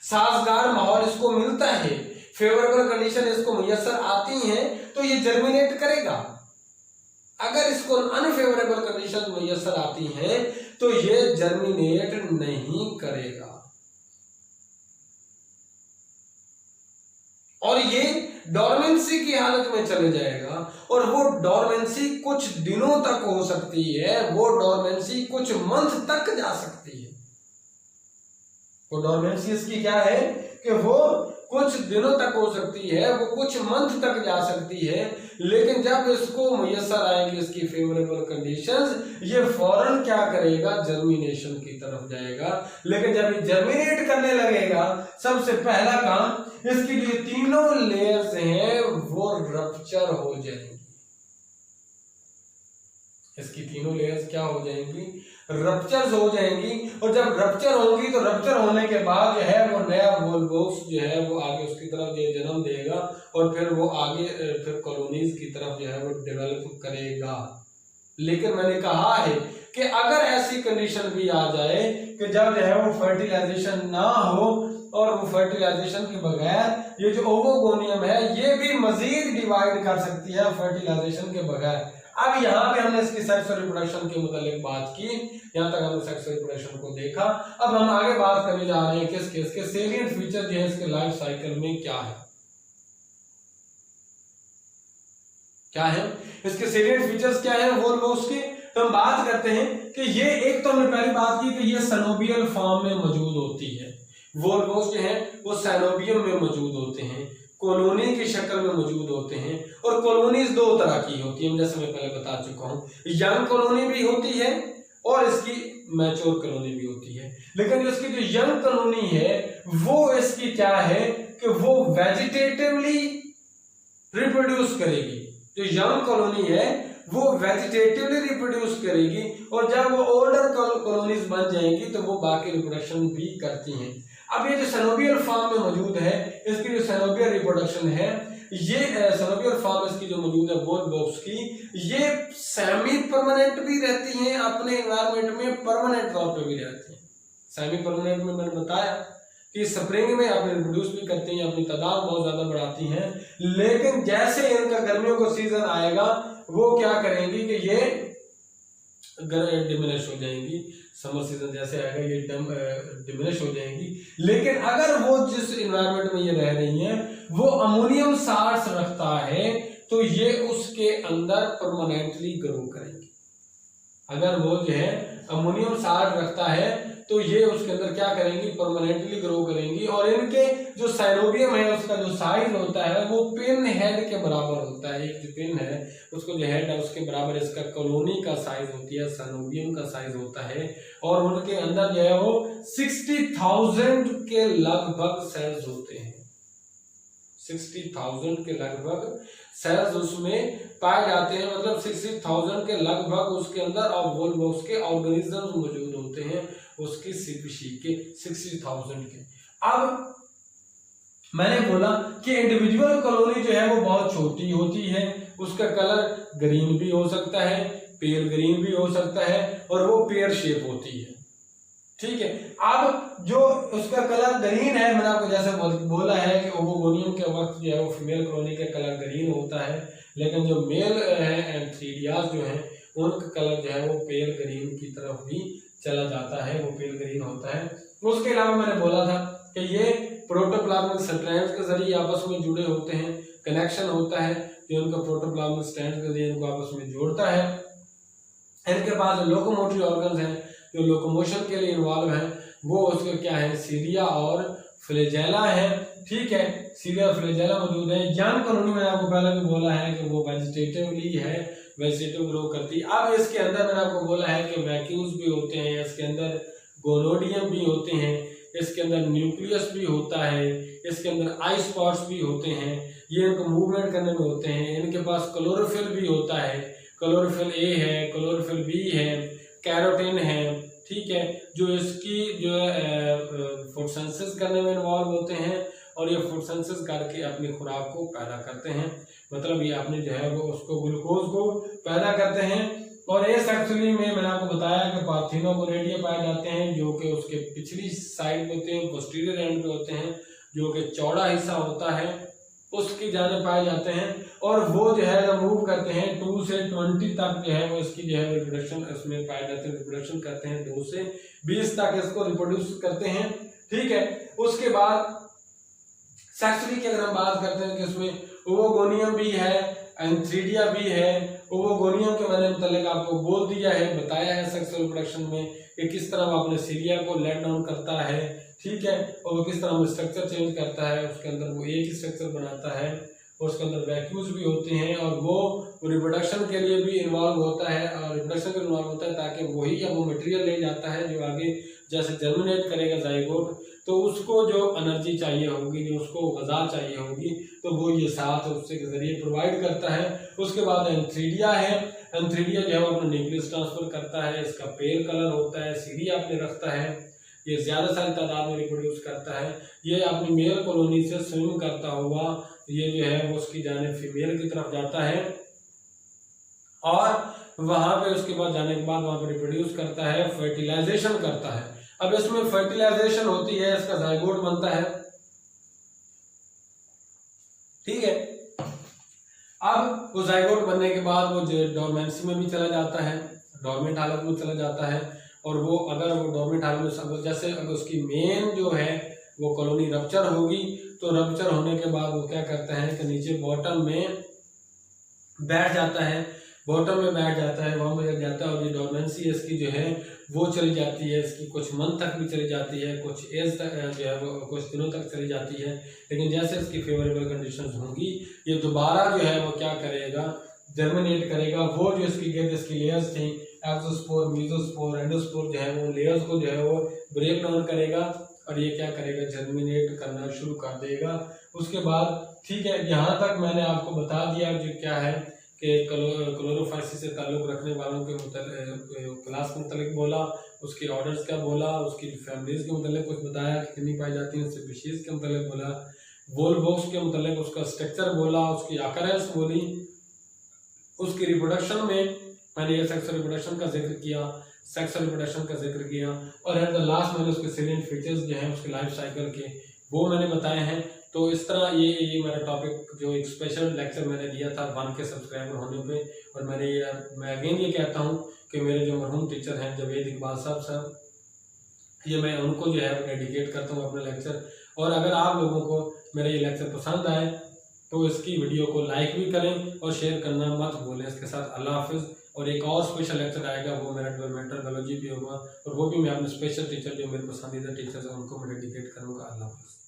साजगार माहौल इसको मिलता है, फेवरेबल कंडीशन इसको मुयस्सर आती हैं तो ये जर्मिनेट करेगा। अगर इसको अनफेवरेबल कंडीशन मुयस्सर आती हैं तो ये जर्मिनेट नहीं करेगा, और ये डोरमेंसी की हालत में चले जाएगा। और वो डोरमेंसी कुछ दिनों तक हो सकती है, वो डोरमेंसी कुछ मंथ तक जा सकती है। वो डोरमेंसी इसकी क्या है कि वो कुछ दिनों तक हो सकती है, वो कुछ मंथ तक जा सकती है। लेकिन जब इसको मुयस्सर आएंगी इसकी फेवरेबल कंडीशंस, ये फौरन क्या करेगा? जर्मिनेशन की तरफ जाएगा। लेकिन जब ये जर्मिनेट करने लगेगा, सबसे पहला काम इसकी जो तीनों लेयर्स हैं वो रप्चर हो जाएंगी। इसकी तीनों लेयर्स क्या हो जाएंगी? रप्चर्स हो जाएंगी। और जब रप्चर होंगी तो रप्चर होने के बाद जो है वो नया वोल्वोक्स जो है वो आगे उसकी तरफ जन्म देगा, और फिर वो आगे फिर कॉलोनीज की तरफ जो है वो डेवलप करेगा। लेकिन मैंने कहा है कि अगर ऐसी कंडीशन भी आ जाए कि जब जो है वो फर्टिलाइजेशन ना हो, और वो फर्टिलाइजेशन के बगैर ये जो ओवोगोनियम है ये भी मजीद डिवाइड कर सकती है फर्टिलाइजेशन के बगैर। अब यहाँ पे हमने इसकी सेक्स और रिप्रोडक्शन के मुतालिक बात की, यहाँ तक हमने सेक्स और रिप्रोडक्शन को देखा। अब हम आगे बात करने जा रहे हैं किसके सेलिएंट फीचर जो है इसके लाइफ साइकिल में क्या है, इसके सेलिएंट फीचर्स क्या है वोल्वोक्स के। तो हम बात करते हैं कि ये एक तो हमने पहली बात की कि ये सेनोबियल फॉर्म में मौजूद होती है। वोल्वोक्स जो है वो सेनोबियम में मौजूद होते हैं, कॉलोनी की शक्ल में मौजूद होते हैं। और कॉलोनीज 2 तरह की होती है, जैसे मैं पहले बता चुका हूं, यंग कॉलोनी भी होती है और इसकी मैच्योर कॉलोनी भी होती है। लेकिन इसकी जो यंग कॉलोनी है वो इसकी क्या है कि वो वेजिटेटिवली रिप्रोड्यूस करेगी। जो यंग कॉलोनी है वो वेजिटेटिवली रिप्रोड्यूस करेगी, और जब वो ओल्डर कॉलोनीज बन जाएंगी तो वो बाकी रिप्रोडक्शन भी करती हैं। अब ये जो सेनोबियल फॉर्म में मौजूद है, इसकी जो सेनोबियल रिप्रोडक्शन है, ये सेनोबियल फॉर्म इसकी जो मौजूद है वोल्वोक्स की, ये सेमी परमानेंट भी रहती हैं अपने एनवायरनमेंट में, परमानेंट तौर पे भी रहती हैं। सेमी परमानेंट में मैंने बताया कि स्प्रिंग में अपने रिप्रोड्यूस भी करती हैं, अपनी तादाद बहुत ज्यादा बढ़ाती हैं, लेकिन जैसे इनका गर्मियों का सीजन आएगा वो क्या करेंगी कि ये डिमिनिश हो जाएंगी। समर सीजन जैसे आएगा ये डिमिनिश हो जाएंगी। लेकिन अगर वो जिस इन्वायरमेंट में ये रह रही हैं वो अमोनियम साल्ट्स रखता है तो ये उसके अंदर परमानेंटली ग्रो करेंगी। अगर वो जो है अमोनियम साल्ट रखता है तो ये उसके अंदर क्या करेंगी, परमानेंटली ग्रो करेंगी। और इनके जो साइनोबियम है उसका जो साइज होता है वो पिन हेड के बराबर होता है। एक जो पिन है उसको जो हेड है उसके बराबर इसका कॉलोनी का साइज होती है, साइनोबियम का साइज होता है। और उनके अंदर जो है वो 60,000 के लगभग सेल्स होते हैं। 60,000 के लगभग सेल्स उसमें पाए जाते हैं, मतलब 60,000 के लगभग उसके अंदर और वोल बॉक्स के ऑर्गेनिजम्स मौजूद होते हैं, उसकी स्पीशीज के 60,000 के। अब मैंने बोला कि इंडिविजुअल कॉलोनी जो है वो बहुत छोटी होती है, उसका कलर ग्रीन भी हो सकता है, पेल ग्रीन भी हो सकता है और वो पेयर शेप होती है। ठीक है, अब जो उसका कलर ग्रीन है, मैंने आपको जैसे बोला है कि ओवोगोनियम के वक्त जो है वो फीमेल कॉलोनी का कलर ग्रीन होता है, लेकिन जो मेल है एंथीरियाज जो है उनका कलर जो है वो पेल ग्रीन की तरफ भी चला जाता है, वो पेल ग्रीन होता है। उसके अलावा मैंने बोला था कि ये प्रोटोप्लाज्मिक स्ट्रैंड्स के जरिए आपस में जुड़े होते हैं, कनेक्शन होता है जो उनका प्रोटोप्लाज्मिक स्ट्रैंड्स के जरिए इनको आपस में जोड़ता है। इनके पास लोकोमोटरी ऑर्गन्स हैं जो लोकोमोशन के लिए इन्वॉल्व है, वो उसके क्या है, सीलिया और फ्लैजेला है। ठीक है, सीलिया और फ्लैजेला मौजूद है। यंग कॉलोनी मैंने आपको पहले भी बोला है कि वो वेजिटेटिवली है, वेजिटेटिव ग्रो करती है। अब इसके अंदर मैंने आपको बोला है कि वैक्यूल्स भी होते हैं, इसके अंदर गोनोडियम भी होते हैं, इसके अंदर न्यूक्लियस भी होता है, इसके अंदर आई स्पॉट्स भी होते हैं, ये इनको मूवमेंट करने में होते हैं। इनके पास क्लोरोफिल भी होता है, क्लोरोफिल ए है, क्लोरोफिल बी है, कैरोटीन है। ठीक है, जो इसकी जो है फोटोसिंथेसिस करने में इन्वॉल्व होते हैं और ये फोटोसिंथेसिस करके अपनी खुराक को पैदा करते हैं, मतलब ये अपने जो है वो उसको ग्लूकोज को पैदा करते हैं। और इस एक्चुअली में मैंने आपको बताया कि पार्थिनोगोनेडिया पाए जाते हैं जो कि उसके पिछली साइड होते हैं, पोस्टीरियर एंड पे होते हैं, जो कि चौड़ा हिस्सा होता है उसकी जाने पाए जाते हैं। और वो जो है मूव करते हैं 2 से 20 तक जो है वो इसकी जो है रिप्रोडक्शन इसमें पाए जाते हैं, रिप्रोडक्शन करते हैं 2 से 20 तक इसको रिप्रोड्यूस करते हैं। ठीक है, उसके बाद सेक्सुअली की अगर हम बात करते हैं कि इसमें ओवोगोनियम भी है, एंथ्रीडिया भी है। ओवोगोनियम के मैंने मतलब आपको बोल दिया है, बताया है सेक्सुअल रिप्रोडक्शन में कि किस तरह वो अपने सीलिया को लेट डाउन करता है। ठीक है, और वो किस तरह स्ट्रक्चर चेंज करता है, उसके अंदर वो एक ही स्ट्रक्चर बनाता है और उसके अंदर वैक्यूल्स भी होते हैं और वो रिप्रोडक्शन के लिए भी इन्वॉल्व होता है और रिप्रोडक्शन के इन्वॉल्व होता है ताकि वही अब वो मटेरियल ले जाता है जो आगे जैसे जर्मिनेट करेगा जाइगोट, तो उसको जो एनर्जी चाहिए होगी, जो उसको गज़ा चाहिए होगी, तो वो ये साथ उससे के जरिए प्रोवाइड करता है। उसके बाद एंथ्रीडिया है, एंथ्रीडिया जो है वो अपना न्यूक्लियस ट्रांसफर करता है, इसका पेल कलर होता है, सीलिया अपने रखता है, ये ज्यादा सारी तादाद में रिप्रोड्यूस करता है। ये अपनी मेल कॉलोनी से स्विम करता हुआ ये जो है वो उसकी जाने फीमेल की तरफ जाता है और वहां पे उसके बाद जाने के बाद वहां पे रिप्रोड्यूस करता है, फर्टिलाइजेशन करता है। अब इसमें फर्टिलाइजेशन होती है, इसका जाइगोट बनता है। ठीक है, अब वो जाइगोट बनने के बाद वो डोरमेंसी में भी चला जाता है, डोरमेंट हालत में चला जाता है। और वो अगर वो डोरमेंट हालत में जैसे अगर उसकी मेन जो है वो कॉलोनी रप्चर होगी तो रप्चर होने के बाद वो क्या करता है कि नीचे बॉटम में बैठ जाता है, बॉटम में बैठ जाता है, वहां में जाता है और ये डोरमेंसी इसकी जो है वो चली जाती है, इसकी कुछ मंथ तक भी चली जाती है, कुछ एज तक जो है वो कुछ दिनों तक चली जाती है। लेकिन जैसे इसकी फेवरेबल कंडीशंस होंगी ये दोबारा जो है वो क्या करेगा, जर्मिनेट करेगा। वो जो इसकी गिर्द इसकी लेयर्स थी, एक्सोस्पोर, मीजोस्पोर, एंडोस्पोर, जो है वो लेयर्स को जो है वो ब्रेक डाउन करेगा और ये क्या करेगा, जर्मिनेट करना शुरू कर देगा। उसके बाद ठीक है, यहाँ तक मैंने आपको बता दिया जो क्या है कि क्लोरोफाइसिस से ताल्लुक़ रखने वालों के क्लास के मुतालिक बोला, उसके ऑर्डर्स का बोला, उसकी फैमिलीज के मुतालिक कुछ बताया कि कितनी पाई जाती हैं, स्पीशीज के मुतालिक बोला, वोल बॉक्स के मुतालिक उसका स्ट्रक्चर बोला, उसकी अकरेंस बोली, उसकी रिप्रोडक्शन में मैंने ये सेक्सुअल रिप्रोडक्शन का जिक्र किया, सेक्सुअल रिप्रोडक्शन का जिक्र किया, और एट द लास्ट मैंने उसके सेलिएंट फीचर्स जो हैं उसके लाइफ साइकिल के वो मैंने बताए हैं। तो इस तरह ये मेरा टॉपिक जो एक स्पेशल लेक्चर मैंने दिया था 1 के सब्सक्राइबर होने पे, और मैं अगेन ये कहता हूँ कि मेरे जो मरहूम टीचर हैं जावेद इकबाल साहब, ये मैं उनको जो है डेडिकेट करता हूँ अपने लेक्चर। और अगर आप लोगों को मेरे ये लेक्चर पसंद आए तो इसकी वीडियो को लाइक भी करें और शेयर करना मत भूलें। इसके साथ अल्लाह हाफिज़। और एक और स्पेशल लेक्चर आएगा, वो मेरा डेवलपमेंटल बायोलॉजी भी होगा, और वो भी मैं अपने स्पेशल टीचर जो मेरे पसंदीदा टीचर्स हैं उनको मैं डेडिकेट करूँगा। अल्लाह हाफिज़।